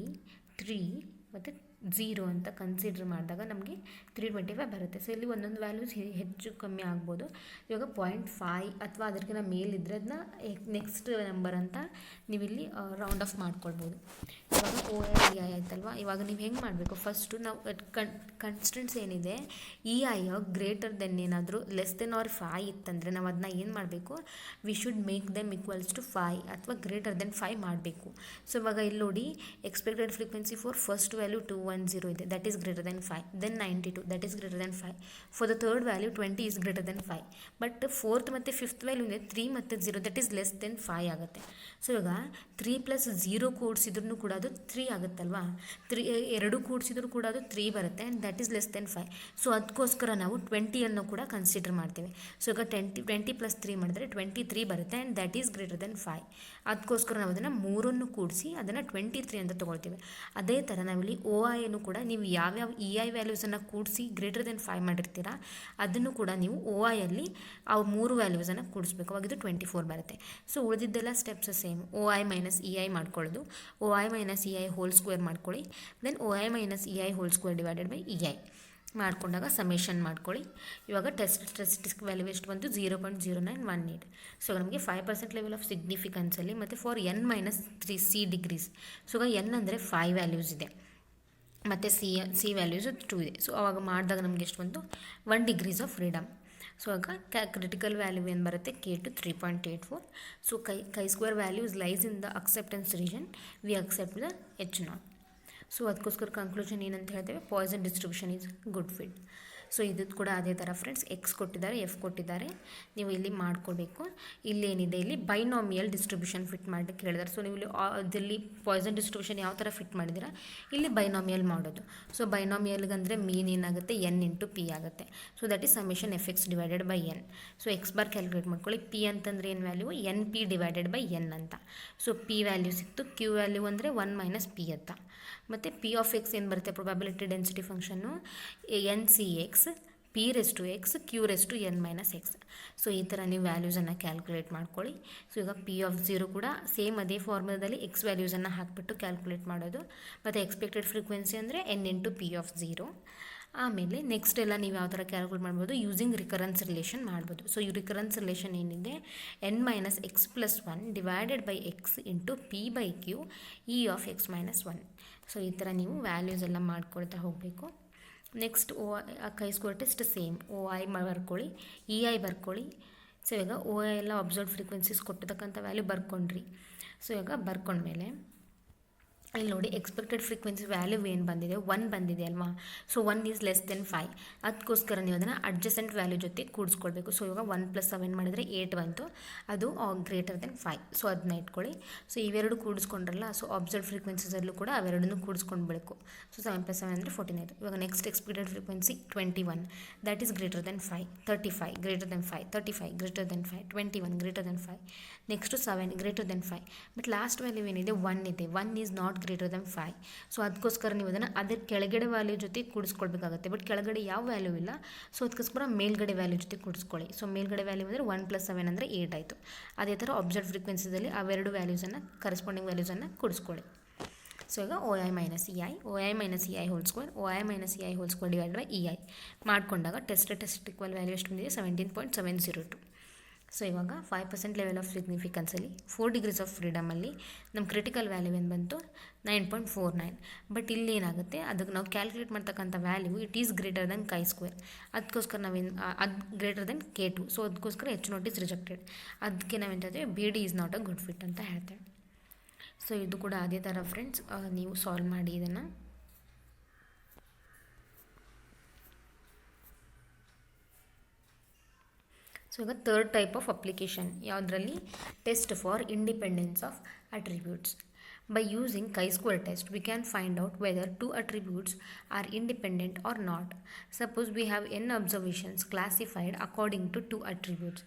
3 ಮತ್ತು 0 ಅಂತ ಕನ್ಸಿಡರ್ ಮಾಡಿದಾಗ ನಮಗೆ 325 ಬರುತ್ತೆ. ಸೊ ಇಲ್ಲಿ ಒಂದೊಂದು ವ್ಯಾಲ್ಯೂಸ್ ಹೆಚ್ಚು ಕಮ್ಮಿ ಆಗ್ಬೋದು. ಇವಾಗ 0.5 ಅಥವಾ ಅದಕ್ಕಿಂತ ಮೇಲಿದ್ದರೆ ಅದನ್ನ ನೆಕ್ಸ್ಟ್ ನಂಬರ್ ಅಂತ ನೀವಿಲ್ಲಿ ರೌಂಡ್ ಆಫ್ ಮಾಡ್ಕೊಳ್ಬೋದು. ಇವಾಗ OI ಆಯ್ತಲ್ವ, ಇವಾಗ ನೀವು ಹೆಂಗೆ ಮಾಡಬೇಕು, ಫಸ್ಟು ನಾವು ಕನ್ಸ್ಟೆಂಟ್ಸ್ ಏನಿದೆ EI ಗ್ರೇಟರ್ ದೆನ್ ಏನಾದರೂ ಲೆಸ್ ದೆನ್ ಆರ್ 5 ಇತ್ತಂದರೆ ನಾವು ಅದನ್ನ ಏನು ಮಾಡಬೇಕು, we should make them equals to 5 ಅಥವಾ ಗ್ರೇಟರ್ ದೆನ್ 5 ಮಾಡಬೇಕು. ಸೊ ಇವಾಗ ಇಲ್ಲಿ ನೋಡಿ expected frequency for first value 210 ಇದೆ, that is greater than 5, then 92 that is greater than 5, for the third value 20 is greater than 5, but fourth ಮತ್ತು fifth value ಇದೆ 3 ಮತ್ತು 0 that is less then 5 ಆಗುತ್ತೆ. So ಇವಾಗ 3 + 0 ಕೂಡಿಸಿದ್ರೂ ಕೂಡ ಅದು 3 ಆಗುತ್ತಲ್ವಾ, 2 ಕೂಡಿಸಿದ್ರು ಕೂಡ ಅದು 3 ಬರುತ್ತೆ and that is less then 5. So ಅದಕ್ಕೋಸ್ಕರ ನಾವು 20 ಕೂಡ ಕನ್ಸಿಡರ್ ಮಾಡ್ತೀವಿ. ಸೊ ಈಗ 20 + 3 ಮಾಡಿದ್ರೆ 23 ಬರುತ್ತೆ and that is greater than 5. ಅದಕ್ಕೋಸ್ಕರ ನಾವು ಅದನ್ನು 3 ಕೂಡಿಸಿ ಅದನ್ನು 23 ಅಂತ ತೊಗೊಳ್ತೀವಿ. ಅದೇ ಥರ ನಾವಿಲ್ಲಿ OI ಕೂಡ ನೀವು ಯಾವ್ಯಾವ EI ವ್ಯಾಲ್ಯೂಸನ್ನು ಕೂಡಿಸಿ ಗ್ರೇಟರ್ ದೆನ್ 5 ಮಾಡಿರ್ತೀರಾ ಅದನ್ನು ಕೂಡ ನೀವು OI ಅಲ್ಲಿ ಆ 3 ವ್ಯಾಲ್ಯೂಸನ್ನು ಕೂಡಿಸ್ಬೇಕು, ಅವಾಗ ಇದು 24 ಬರುತ್ತೆ. ಸೊ ಉಳಿದಿದ್ದೆಲ್ಲ ಸ್ಟೆಪ್ಸ್ ಸೇಮ್, OI - EI ಮಾಡ್ಕೊಳ್ಳೋದು, OI - EI ಹೋಲ್ ಸ್ಕ್ವೇರ್ ಮಾಡ್ಕೊಳ್ಳಿ, then OI - EI whole square divided by EI ಮಾಡ್ಕೊಂಡಾಗ ಸಮೇಷನ್ ಮಾಡ್ಕೊಳ್ಳಿ. ಇವಾಗ ಟೆಸ್ಟ್ ವ್ಯಾಲ್ಯೂ ಎಷ್ಟು ಬಂತು 0.0918. ಸೊ ನಮಗೆ 5% ಲೆವೆಲ್ ಆಫ್ ಸಿಗ್ನಿಫಿಕೆನ್ಸಲ್ಲಿ ಮತ್ತು ಫಾರ್ n-3 ಡಿಗ್ರೀಸ್. ಸೊ ಈಗ n ಅಂದರೆ 5 ವ್ಯಾಲ್ಯೂಸ್ ಇದೆ ಮತ್ತು ಸಿ ವ್ಯಾಲ್ಯೂಸ್ 2 ಇದೆ. ಸೊ ಅವಾಗ ಮಾಡಿದಾಗ ನಮಗೆ ಎಷ್ಟು ಬಂತು 1 ಡಿಗ್ರೀಸ್ ಆಫ್ ಫ್ರೀಡಮ್. ಸೊ ಆಗ ಕ್ರಿಟಿಕಲ್ ವ್ಯಾಲ್ಯೂ ಏನು ಬರುತ್ತೆ K to 3.84. So chi square values lies in the acceptance region, we accept the H0. So ಅದಕ್ಕೋಸ್ಕರ ಕನ್ಕ್ಲೂಷನ್ ಏನಂತ ಹೇಳ್ತೇವೆ, Poisson distribution is good fit. So ಇದು ಕೂಡ ಅದೇ ಥರ ಫ್ರೆಂಡ್ಸ್, ಎಕ್ಸ್ ಕೊಟ್ಟಿದ್ದಾರೆ, ಎಫ್ ಕೊಟ್ಟಿದ್ದಾರೆ, ನೀವು ಇಲ್ಲಿ ಮಾಡ್ಕೋಬೇಕು. ಇಲ್ಲೇನಿದೆ ಇಲ್ಲಿ ಬೈನಾಮಿಯಲ್ ಡಿಸ್ಟ್ರಿಬ್ಯೂಷನ್ ಫಿಟ್ ಮಾಡಲಿಕ್ಕೆ ಹೇಳಿದ್ದಾರೆ. ಸೊ ನೀವು ಇಲ್ಲಿ ಪಾಯ್ಸನ್ ಡಿಸ್ಟ್ರಿಬ್ಯೂಷನ್ ಯಾವ ಥರ ಫಿಟ್ ಮಾಡಿದ್ದೀರಾ, ಇಲ್ಲಿ ಬೈನಾಮಿಯಲ್ ಮಾಡೋದು. ಸೊ ಬೈನಾಮಿಯಲ್ಗಂದರೆ ಮೀನ್ ಏನಾಗುತ್ತೆ n ಇಂಟು P ಆಗುತ್ತೆ. So that is summation FX divided by n. So X bar calculate ಮಾಡ್ಕೊಳ್ಳಿ. P ಅಂತಂದರೆ ಏನು value NP divided by n ಅಂತ. ಸೊ P ವ್ಯಾಲ್ಯೂ ಸಿಕ್ತು, Q ವ್ಯಾಲ್ಯೂ ಅಂದರೆ 1 - P ಅಂತ. ಮತ್ತು P ಆಫ್ X ಏನು ಬರುತ್ತೆ, probability density function NCX P⁻x Q⁻n-x. So ಈ ಥರ ನೀವು ವ್ಯಾಲ್ಯೂಸನ್ನು ಕ್ಯಾಲ್ಕುಲೇಟ್ ಮಾಡ್ಕೊಳ್ಳಿ. ಸೊ ಈಗ P(0) ಕೂಡ ಸೇಮ್ ಅದೇ ಫಾರ್ಮುಲಾದಲ್ಲಿ X ವ್ಯಾಲ್ಯೂಸನ್ನು ಹಾಕಿಬಿಟ್ಟು ಕ್ಯಾಲ್ಕುಲೇಟ್ ಮಾಡೋದು. ಮತ್ತು ಎಕ್ಸ್ಪೆಕ್ಟೆಡ್ ಫ್ರೀಕ್ವೆನ್ಸಿ ಅಂದರೆ n ಇಂಟು P(0). ಆಮೇಲೆ ನೆಕ್ಸ್ಟ್ ಎಲ್ಲ ನೀವು ಯಾವ ಥರ ಕ್ಯಾಲ್ಕುಲೇಟ್ ಮಾಡ್ಬೋದು, ಯೂಸಿಂಗ್ ರಿಕರೆನ್ಸ್ ರಿಲೇಷನ್ ಮಾಡ್ಬೋದು. ಸೊ ಈ ರಿಕರೆನ್ಸ್ ರಿಲೇಷನ್ ಏನಿದೆ n-x+1 divided by x into P/Q E(x−1). So ಈ ಥರ ನೀವು ವ್ಯಾಲ್ಯೂಸ್ ಎಲ್ಲ ಮಾಡ್ಕೊಳ್ತಾ ಹೋಗಬೇಕು. ನೆಕ್ಸ್ಟ್ ಕೈ ಸ್ಕ್ವೇರ್ ಟೆಸ್ಟ್ ಸೇಮ್, OI ಬರ್ಕೊಳ್ಳಿ, EI ಬರ್ಕೊಳ್ಳಿ. ಸೊ ಈಗ OI ಎಲ್ಲ ಅಬ್ಸರ್ವ್ ಫ್ರೀಕ್ವೆನ್ಸೀಸ್ ಕೊಟ್ಟಿರ್ತಕ್ಕಂಥ ವ್ಯಾಲ್ಯೂ ಬರ್ಕೊಂಡ್ರಿ. ಸೊ ಈಗ ಬರ್ಕೊಂಡ್ಮೇಲೆ ಇಲ್ಲಿ ನೋಡಿ ಎಕ್ಸ್ಪೆಕ್ಟೆಡ್ ಫ್ರೀಕ್ವೆನ್ಸಿ ವ್ಯಾಲ್ಯೂ ಏನು ಬಂದಿದೆ 1 ಬಂದಿದೆ ಅಲ್ವಾ. So 1 is less then 5. ಅದಕ್ಕೋಸ್ಕರ ನೀವು ಅದನ್ನು ಅಡ್ಜಸೆಂಟ್ ವ್ಯಾಲ್ಯೂ ಜೊತೆ ಕೂಡಿಸ್ಕೊಳ್ಬೇಕು. ಸೊ ಇವಾಗ 1 + 7 ಮಾಡಿದರೆ 8 ಬಂತು, ಅದು ಗ್ರೇಟರ್ ದೆನ್ 5. ಸೊ ಅದನ್ನ ಇಟ್ಕೊಳ್ಳಿ. ಸೊ ಇವೆರಡು ಕೂಡಿಸ್ಕೊಂಡ್ರಲ್ಲ, ಸೊ ಅಬ್ಸರ್ವ್ ಫ್ರೀಕ್ವೆನ್ಸೀಸಲ್ಲೂ ಕೂಡ ಅವೆರಡನ್ನೂ ಕೂಡಿಸ್ಕೊಂಡ್ಬೇಕು. ಸೊ 7 + 7 ಅಂದರೆ 14 ಆಯಿತು. ಇವಾಗ next expected frequency 21, that is greater than 5. 35 greater than 5. 35 greater than 5. 21 greater than 5. Next 7 greater than 5. But last value ಏನಿದೆ 1 ಇದೆ. 1 is not greater than 5. So ಅದಕ್ಕೋಸ್ಕರ ನೀವು ಅದನ್ನು ಅದರ ಕೆಳಗಡೆ ವ್ಯಾಲ್ಯೂ ಜೊತೆ ಕೂಡಿಸ್ಕೊಳ್ಬೇಕಾಗುತ್ತೆ. ಬಟ್ ಕೆಳಗಡೆ ಯಾವ ವ್ಯಾಲ್ಯೂ ಇಲ್ಲ, ಸೊ ಅದಕ್ಕೋಸ್ಕರ ಮೇಲ್ಗಡೆ ವ್ಯಾಲ್ಯೂ ಜೊತೆ ಕೂಡಿಸ್ಕೊಳ್ಳಿ. ಸೊ ಮೇಲ್ಗಡೆ ವ್ಯಾಲ್ಯೂ ಅಂದರೆ 1 + 7 ಅಂದರೆ 8 ಆಯಿತು. ಅದೇ ಥರ ಅಬ್ಸರ್ವ್ ಫ್ರೀಕ್ವೆನ್ಸಿದಲ್ಲಿ ಅವೆರಡು ವ್ಯಾಲ್ಯೂಸನ್ನು ಕರೆಸ್ಪಾಂಡಿಂಗ್ ವ್ಯಾಲ್ಯೂಸನ್ನು ಕೂಡಿಸ್ಕೊಳ್ಳಿ. ಸೊ ಈಗ OI - EI, OI - EI whole square, OI - EI whole square divide by EI ಮಾಡಿಕೊಂಡಾಗ ಟೆಸ್ಟ್ ಈಕ್ವಲ್ ವ್ಯಾಲ್ಯೂ ಎಷ್ಟು ಬಂದಿದೆ 17.702. ಸೊ ಇವಾಗ 5% ಲೆವೆಲ್ ಆಫ್ ಸಿಗ್ನಿಫಿಕೆನ್ಸಲ್ಲಿ 4 ಡಿಗ್ರೀಸ್ ಆಫ್ ಫ್ರೀಡಮಲ್ಲಿ ನಮ್ಮ ಕ್ರಿಟಿಕಲ್ ವ್ಯಾಲ್ಯೂ ಏನು ಬಂತು 9.49. ಬಟ್ ಇಲ್ಲಿ ಏನಾಗುತ್ತೆ, ಅದಕ್ಕೆ ನಾವು ಕ್ಯಾಲ್ಕುಲೇಟ್ ಮಾಡ್ತಕ್ಕಂಥ value it is greater then chi². ಅದಕ್ಕೋಸ್ಕರ ನಾವೇನು ಅದು ಗ್ರೇಟರ್ ದೆನ್ K2. ಸೊ ಅದಕ್ಕೋಸ್ಕರ H0 ಈಸ್ ರಿಜೆಕ್ಟೆಡ್. ಅದಕ್ಕೆ ನಾವೇನು ಹೇಳ್ತೇವೆ BD is not a good fit ಅಂತ ಹೇಳ್ತೇವೆ. ಸೊ ಇದು ಕೂಡ ಅದೇ ಥರ ಫ್ರೆಂಡ್ಸ್, ನೀವು ಸಾಲ್ವ್ ಮಾಡಿ ಇದನ್ನು. ಸೊ ಈಗ ಥರ್ಡ್ ಟೈಪ್ ಆಫ್ ಅಪ್ಲಿಕೇಶನ್ ಯಾವುದರಲ್ಲಿ, test for independence of attributes. By using chi-square test, we can find out whether two attributes are independent or not. Suppose we have n observations classified according to two attributes.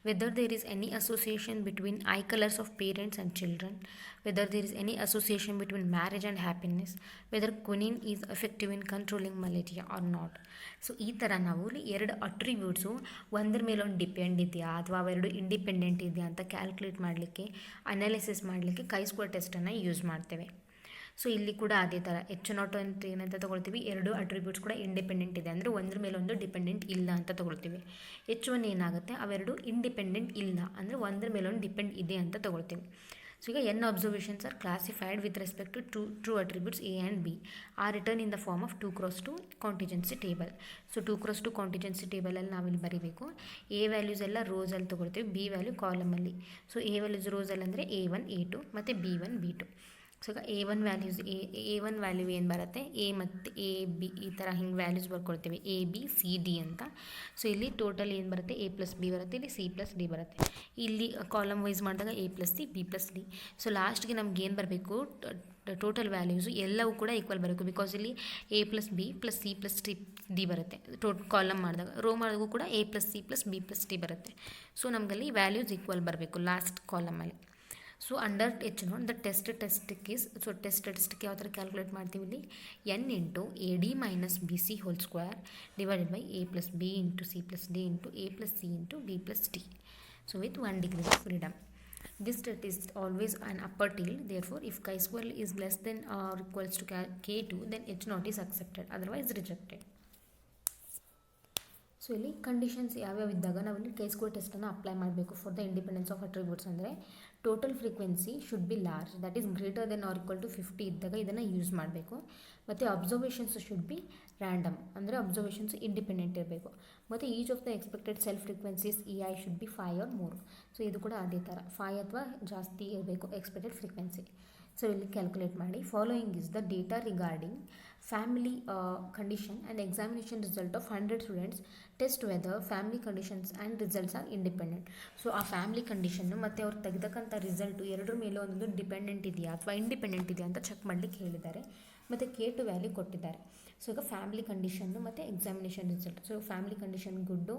Whether there is any association between eye colors of parents and children, whether there is any association between marriage and happiness, whether quinine is effective in controlling malaria or not. So ಈ ಥರ ನಾವು ಎರಡು ಅಟ್ರಿಬ್ಯೂಟ್ಸು ಒಂದ್ರ ಮೇಲೊಂದು depend ಇದೆಯಾ ಅಥವಾ ಅವೆರಡು independent ಇದೆಯಾ ಅಂತ ಕ್ಯಾಲ್ಕುಲೇಟ್ ಮಾಡಲಿಕ್ಕೆ, ಅನಾಲಿಸಿಸ್ ಮಾಡಲಿಕ್ಕೆ chi-square ಟೆಸ್ಟನ್ನು ಯೂಸ್ ಮಾಡ್ತೇವೆ. ಸೊ ಇಲ್ಲಿ ಕೂಡ ಅದೇ ಥರ H0 ಅಂತ ಏನಂತ ತೊಗೊಳ್ತೀವಿ, ಎರಡು ಅಟ್ರಿಬ್ಯೂಟ್ಸ್ ಕೂಡ ಇಂಡಿಪೆಂಡೆಂಟ್ ಇದೆ ಅಂದರೆ ಒಂದ್ರ ಮೇಲೊಂದು ಡಿಪೆಂಡೆಂಟ್ ಇಲ್ಲ ಅಂತ ತೊಗೊಳ್ತೀವಿ. H1 ಏನಾಗುತ್ತೆ, ಅವೆರಡು ಇಂಡಿಪೆಂಡೆಂಟ್ ಇಲ್ಲ ಅಂದರೆ ಒಂದ್ರ ಮೇಲೊಂದು ಡಿಪೆಂಡ್ ಇದೆ ಅಂತ ತೊಗೊಳ್ತೀವಿ. ಸೊ ಈಗ n observations are classified with respect to two true attributes A and B are written in the form of 2x2 contingency table. So 2x2 contingency ಟೇಬಲಲ್ಲಿ ನಾವಿಲ್ಲಿ ಬರೀಬೇಕು. A ವ್ಯಾಲ್ಯೂಸ್ ಎಲ್ಲ ರೋಸಲ್ಲಿ ತೊಗೊಳ್ತೀವಿ, B ವ್ಯಾಲ್ಯೂ ಕಾಲಮಲ್ಲಿ. ಸೊ A ವ್ಯಾಲ್ಯೂಸ್ ರೋಸಲ್ಲಿ ಅಂದರೆ A1 A2 ಮತ್ತು B1 B2. ಸೊ ಈಗ A1 ವ್ಯಾಲ್ಯೂಸ್ A1 ವ್ಯಾಲ್ಯೂ ಏನು ಬರುತ್ತೆ, A ಮತ್ತು A B ಈ ಥರ ಹಿಂಗೆ ವ್ಯಾಲ್ಯೂಸ್ ಬರ್ಕೊಳ್ತೀವಿ, A B C D ಅಂತ. ಸೊ ಇಲ್ಲಿ ಟೋಟಲ್ ಏನು ಬರುತ್ತೆ, A + B ಬರುತ್ತೆ, ಇಲ್ಲಿ C + D ಬರುತ್ತೆ. ಇಲ್ಲಿ ಕಾಲಮ್ ವೈಸ್ ಮಾಡಿದಾಗ A + C B + D. So ಲಾಸ್ಟ್ಗೆ ನಮ್ಗೆ ಏನು ಬರಬೇಕು, ಟೋಟಲ್ ವ್ಯಾಲ್ಯೂಸು ಎಲ್ಲವೂ ಕೂಡ ಈಕ್ವಲ್ ಬರಬೇಕು. ಬಿಕಾಸ್ ಇಲ್ಲಿ A + B + C + D ಬರುತ್ತೆ. ಕಾಲಮ್ ಮಾಡಿದಾಗ ರೋ ಮಾಡಿದಾಗೂ ಕೂಡ A + C + B + D ಬರುತ್ತೆ. ಸೊ ನಮಗಲ್ಲಿ ವ್ಯಾಲ್ಯೂಸ್ ಈಕ್ವಲ್ ಬರಬೇಕು ಲಾಸ್ಟ್ ಕಾಲಮಲ್ಲಿ. So under H0 the test statistic ಯಾವ ಥರ ಕ್ಯಾಲ್ಕುಲೇಟ್ ಮಾಡ್ತೀವಿ, ಇಲ್ಲಿ n × AD - BC whole square divided by A + B × C + D × A + C × B + D. So with 1 degree of freedom. This set is always an upper tail. Therefore, if chi-square is less than or equals to K2, then H0 is accepted, otherwise rejected. So ಇಲ್ಲಿ conditions ಯಾವ್ಯಾವ ಇದ್ದಾಗ ನಾವಿಲ್ಲಿ chi-square ಟೆಸ್ಟನ್ನು apply ಮಾಡಬೇಕು for the independence of attributes ಅಂದರೆ, total frequency should be large, that is greater than or equal to 50 ಇದ್ದಾಗ ಇದನ್ನು use ಮಾಡಬೇಕು. ಮತ್ತು ಅಬ್ಸರ್ವೇಷನ್ಸ್ ಶುಡ್ ಬಿ ರ್ಯಾಂಡಮ್ ಅಂದರೆ ಅಬ್ಸರ್ವೇಷನ್ಸ್ ಇಂಡಿಪೆಂಡೆಂಟ್ ಇರಬೇಕು. ಮತ್ತು each of the expected cell frequencies EI should be 5 or more. So ಇದು ಕೂಡ ಅದೇ ಥರ 5 ಅಥವಾ ಜಾಸ್ತಿ ಇರಬೇಕು ಎಕ್ಸ್ಪೆಕ್ಟೆಡ್ ಫ್ರೀಕ್ವೆನ್ಸಿ. ಸೊ ಇಲ್ಲಿ ಕ್ಯಾಲ್ಕುಲೇಟ್ ಮಾಡಿ. Following is the data regarding family condition and examination result of 100 students. Test whether family conditions and results are independent. So ಆ ಫ್ಯಾಮಿಲಿ ಕಂಡೀಷನ್ನು ಮತ್ತು ಅವ್ರು ತೆಗೆದಕ್ಕಂಥ ರಿಸಲ್ಟು ಎರಡರ ಮೇಲೂ ಒಂದೊಂದು ಡಿಪೆಂಡೆಂಟ್ ಇದೆಯಾ ಅಥವಾ ಇಂಡಿಪೆಂಡೆಂಟ್ ಇದೆಯಾ ಅಂತ ಚೆಕ್ ಮಾಡಲಿಕ್ಕೆ ಹೇಳಿದ್ದಾರೆ. ಮತ್ತು K2 ವ್ಯಾಲ್ಯೂ ಕೊಟ್ಟಿದ್ದಾರೆ. ಸೊ ಈಗ ಫ್ಯಾಮಿಲಿ ಕಂಡೀಷನ್ನು ಮತ್ತು examination result. So family condition good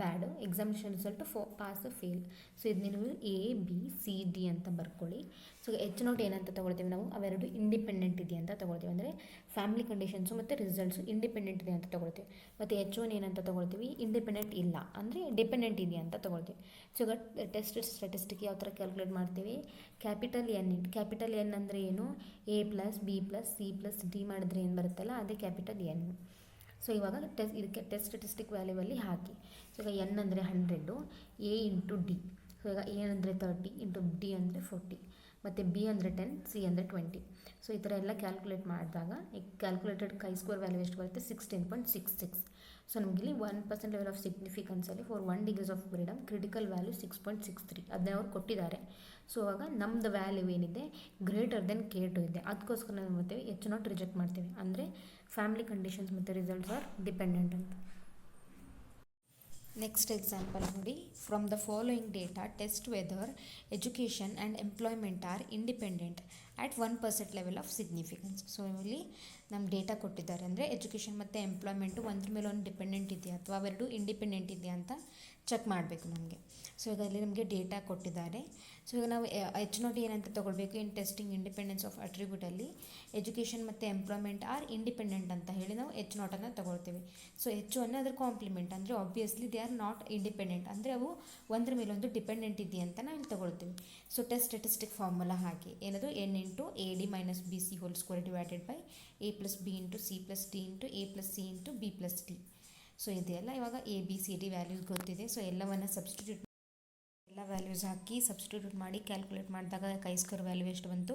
bad, examination result pass fail. So ಇದು ನೀವು A B C D ಅಂತ ಬರ್ಕೊಳ್ಳಿ. ಸೊ H0 ಏನಂತ ತೊಗೊಳ್ತೀವಿ ನಾವು, ಅವೆರಡು ಇಂಡಿಪೆಂಡೆಂಟ್ ಇದೆ ಅಂತ ತೊಗೊಳ್ತೀವಿ ಅಂದರೆ ಫ್ಯಾಮಿಲಿ ಕಂಡೀಷನ್ಸು ಮತ್ತು ರಿಸಲ್ಟ್ಸು ಇಂಡಿಪೆಂಡೆಂಟ್ ಇದೆ ಅಂತ ತೊಗೊಳ್ತೀವಿ. ಮತ್ತು H1 ಏನಂತ ತೊಗೊಳ್ತೀವಿ, ಇಂಡಿಪೆಂಡೆಂಟ್ ಇಲ್ಲ ಅಂದರೆ ಡಿಪೆಂಡೆಂಟ್ ಇದೆ ಅಂತ ತೊಗೊಳ್ತೀವಿ. ಸೊ ಈಗ ಟೆಸ್ಟ್ ಸ್ಟ್ಯಾಟಿಸ್ಟಿಕ್ ಯಾವ ಥರ ಕ್ಯಾಲ್ಕುಲೇಟ್ ಮಾಡ್ತೀವಿ, ಕ್ಯಾಪಿಟಲ್ N ಅಂದರೆ ಏನು, A + B + C + D ಮಾಡಿದ್ರೆ ಏನು ಬರುತ್ತಲ್ಲ ಅದೇ ಕ್ಯಾಪಿಟಲ್ N. ಸೊ ಇವಾಗ ಇದಕ್ಕೆ ಟೆಸ್ಟ್ ಸ್ಟ್ಯಾಟಿಸ್ಟಿಕ್ ವ್ಯಾಲ್ಯೂವಲ್ಲಿ ಹಾಕಿ. ಸೊ ಈಗ N ಅಂದರೆ 100, A × D. ಸೊ ಈಗ A ಅಂದರೆ 30 × D ಅಂದರೆ 40 ಮತ್ತು B ಅಂದರೆ 10, C ಅಂದರೆ 20. ಸೊ ಈ ಥರ ಎಲ್ಲ ಕ್ಯಾಲ್ಕುಲೇಟ್ ಮಾಡಿದಾಗ ಕ್ಯಾಲ್ಕುಲೇಟೆಡ್ chi-square ವ್ಯಾಲ್ಯೂ ಎಷ್ಟು ಬರುತ್ತೆ 16.66. ಸೊ ನಮಗಿಲ್ಲಿ 1% ಲೆವೆಲ್ ಆಫ್ ಸಿಗ್ನಿಫಿಕೆನ್ಸಲ್ಲಿ for 1 degrees of freedom critical value 6.63 ಅದನ್ನ ಅವ್ರು ಕೊಟ್ಟಿದ್ದಾರೆ. ಸೊ ಆವಾಗ ನಮ್ಮದು ವ್ಯಾಲ್ಯೂ ಏನಿದೆ ಗ್ರೇಟರ್ ದೆನ್ K2 ಇದೆ, ಅದಕ್ಕೋಸ್ಕರ ನಾವು ಮಾಡ್ತೀವಿ H0 ರಿಜೆಕ್ಟ್ ಮಾಡ್ತೀವಿ, ಅಂದರೆ ಫ್ಯಾಮಿಲಿ ಕಂಡೀಷನ್ಸ್ ಮತ್ತು ರಿಸಲ್ಟ್ಸ್ ಆರ್ ಡಿಪೆಂಡೆಂಟ್ ಅಂತ. ನೆಕ್ಸ್ಟ್ ಎಕ್ಸಾಂಪಲ್ ನೋಡಿ, from the following data test whether education and employment are independent at 1% level of significance. So ಇಲ್ಲಿ ನಮ್ಮ ಡೇಟಾ ಕೊಟ್ಟಿದ್ದಾರೆ, ಅಂದರೆ ಎಜುಕೇಷನ್ ಮತ್ತು ಎಂಪ್ಲಾಯ್ಮೆಂಟು ಒಂದ್ರ ಮೇಲೆ ಒಂದು ಡಿಪೆಂಡೆಂಟ್ ಇದೆಯಾ ಅಥವಾ ಅವೆರಡು ಇಂಡಿಪೆಂಡೆಂಟ್ ಇದೆಯಾ ಅಂತ ಚೆಕ್ ಮಾಡಬೇಕು ನಮಗೆ. ಸೊ ಈಗ ಅಲ್ಲಿ ನಮಗೆ ಡೇಟಾ ಕೊಟ್ಟಿದ್ದಾರೆ. ಸೊ ಈಗ ನಾವು H0 ಏನಂತ ತೊಗೊಳ್ಬೇಕು, ಇನ್ ಟೆಸ್ಟಿಂಗ್ ಇಂಡಿಪೆಂಡೆನ್ಸ್ ಆಫ್ ಅಟ್ರಿಬ್ಯೂಟಲ್ಲಿ ಎಜುಕೇಷನ್ ಮತ್ತು ಎಂಪ್ಲಾಯ್ಮೆಂಟ್ ಆರ್ ಇಂಡಿಪೆಂಡೆಂಟ್ ಅಂತ ಹೇಳಿ ನಾವು H0 ತೊಗೊಳ್ತೀವಿ. ಸೊ H ಅನ್ನು ಅದರ ಕಾಂಪ್ಲಿಮೆಂಟ್, ಅಂದರೆ obviously they are not independent, ಅಂದರೆ ಅವು ಒಂದ್ರ ಮೇಲೆ ಒಂದು ಡಿಪೆಂಡೆಂಟ್ ಇದೆಯಾ ಅಂತ ನಾವು ಇಲ್ಲಿ ತೊಗೊಳ್ತೀವಿ. ಸೊ ಟೆಸ್ಟ್ ಸ್ಟ್ಯಾಟಿಸ್ಟಿಕ್ ಫಾರ್ಮುಲಾ ಹಾಕಿ ಏನದು n into AD minus BC whole square divided by A plus B into C plus D into A plus C into B plus D. So ಇದೆಯಲ್ಲ ಇವಾಗ ABCD ವ್ಯಾಲ್ಯೂಸ್ ಗೊತ್ತಿದೆ. So ಎಲ್ಲವನ್ನು substitute ಎಲ್ಲ values ಹಾಕಿ substitute ಮಾಡಿ calculate ಮಾಡಿದಾಗ chi square value ಎಷ್ಟು ಬಂತು,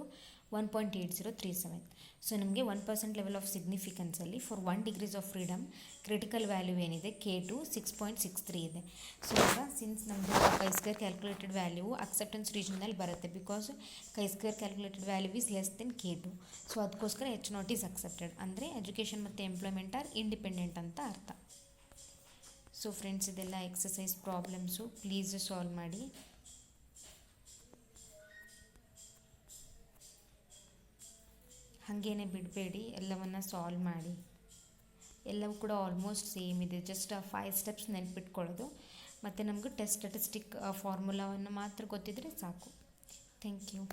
1.8037. ಸೊ ನಮಗೆ 1% ಲೆವೆಲ್ ಆಫ್ ಸಿಗ್ನಿಫಿಕೆನ್ಸಲ್ಲಿ for 1 degrees of freedom critical value ಏನಿದೆ K2 6.63 ಇದೆ. ಸೊ ಈಗ ಸಿನ್ಸ್ ನಮ್ಮದು ಕೈ-ಸ್ಕ್ವೇರ್ ಕ್ಯಾಲ್ಕುಲೇಟೆಡ್ ವ್ಯಾಲ್ಯೂ ಅಕ್ಸೆಪ್ಟೆನ್ಸ್ ರೀಜನಲ್ಲಿ ಬರುತ್ತೆ, because chi square calculated value is less than K2. So ಅದಕ್ಕೋಸ್ಕರ H0 ಈಸ್ ಅಕ್ಸೆಪ್ಟೆಡ್, ಅಂದರೆ ಎಜುಕೇಷನ್ ಮತ್ತು ಎಂಪ್ಲಾಯ್ಮೆಂಟ್ ಆರ್ ಇಂಡಿಪೆಂಡೆಂಟ್ ಅಂತ ಅರ್ಥ. ಸೊ ಫ್ರೆಂಡ್ಸ್, ಇದೆಲ್ಲ ಎಕ್ಸಸೈಸ್ ಪ್ರಾಬ್ಲಮ್ಸು, ಪ್ಲೀಸ್ ಸಾಲ್ವ್ ಮಾಡಿ. ಹಾಗೇನೆ ಬಿಡಬೇಡಿ, ಎಲ್ಲವನ್ನು ಸಾಲ್ವ್ ಮಾಡಿ. ಎಲ್ಲವೂ ಕೂಡ ಆಲ್ಮೋಸ್ಟ್ ಸೇಮ್ ಇದೆ, ಜಸ್ಟ್ 5 ಸ್ಟೆಪ್ಸ್ ನೆನ್ಪಿಟ್ಕೊಳ್ಳೋದು, ಮತ್ತು ನಮಗೂ ಟೆಸ್ಟ್ ಸ್ಟ್ಯಾಟಿಸ್ಟಿಕ್ ಫಾರ್ಮುಲಾವನ್ನು ಮಾತ್ರ ಗೊತ್ತಿದ್ದರೆ ಸಾಕು. Thank you.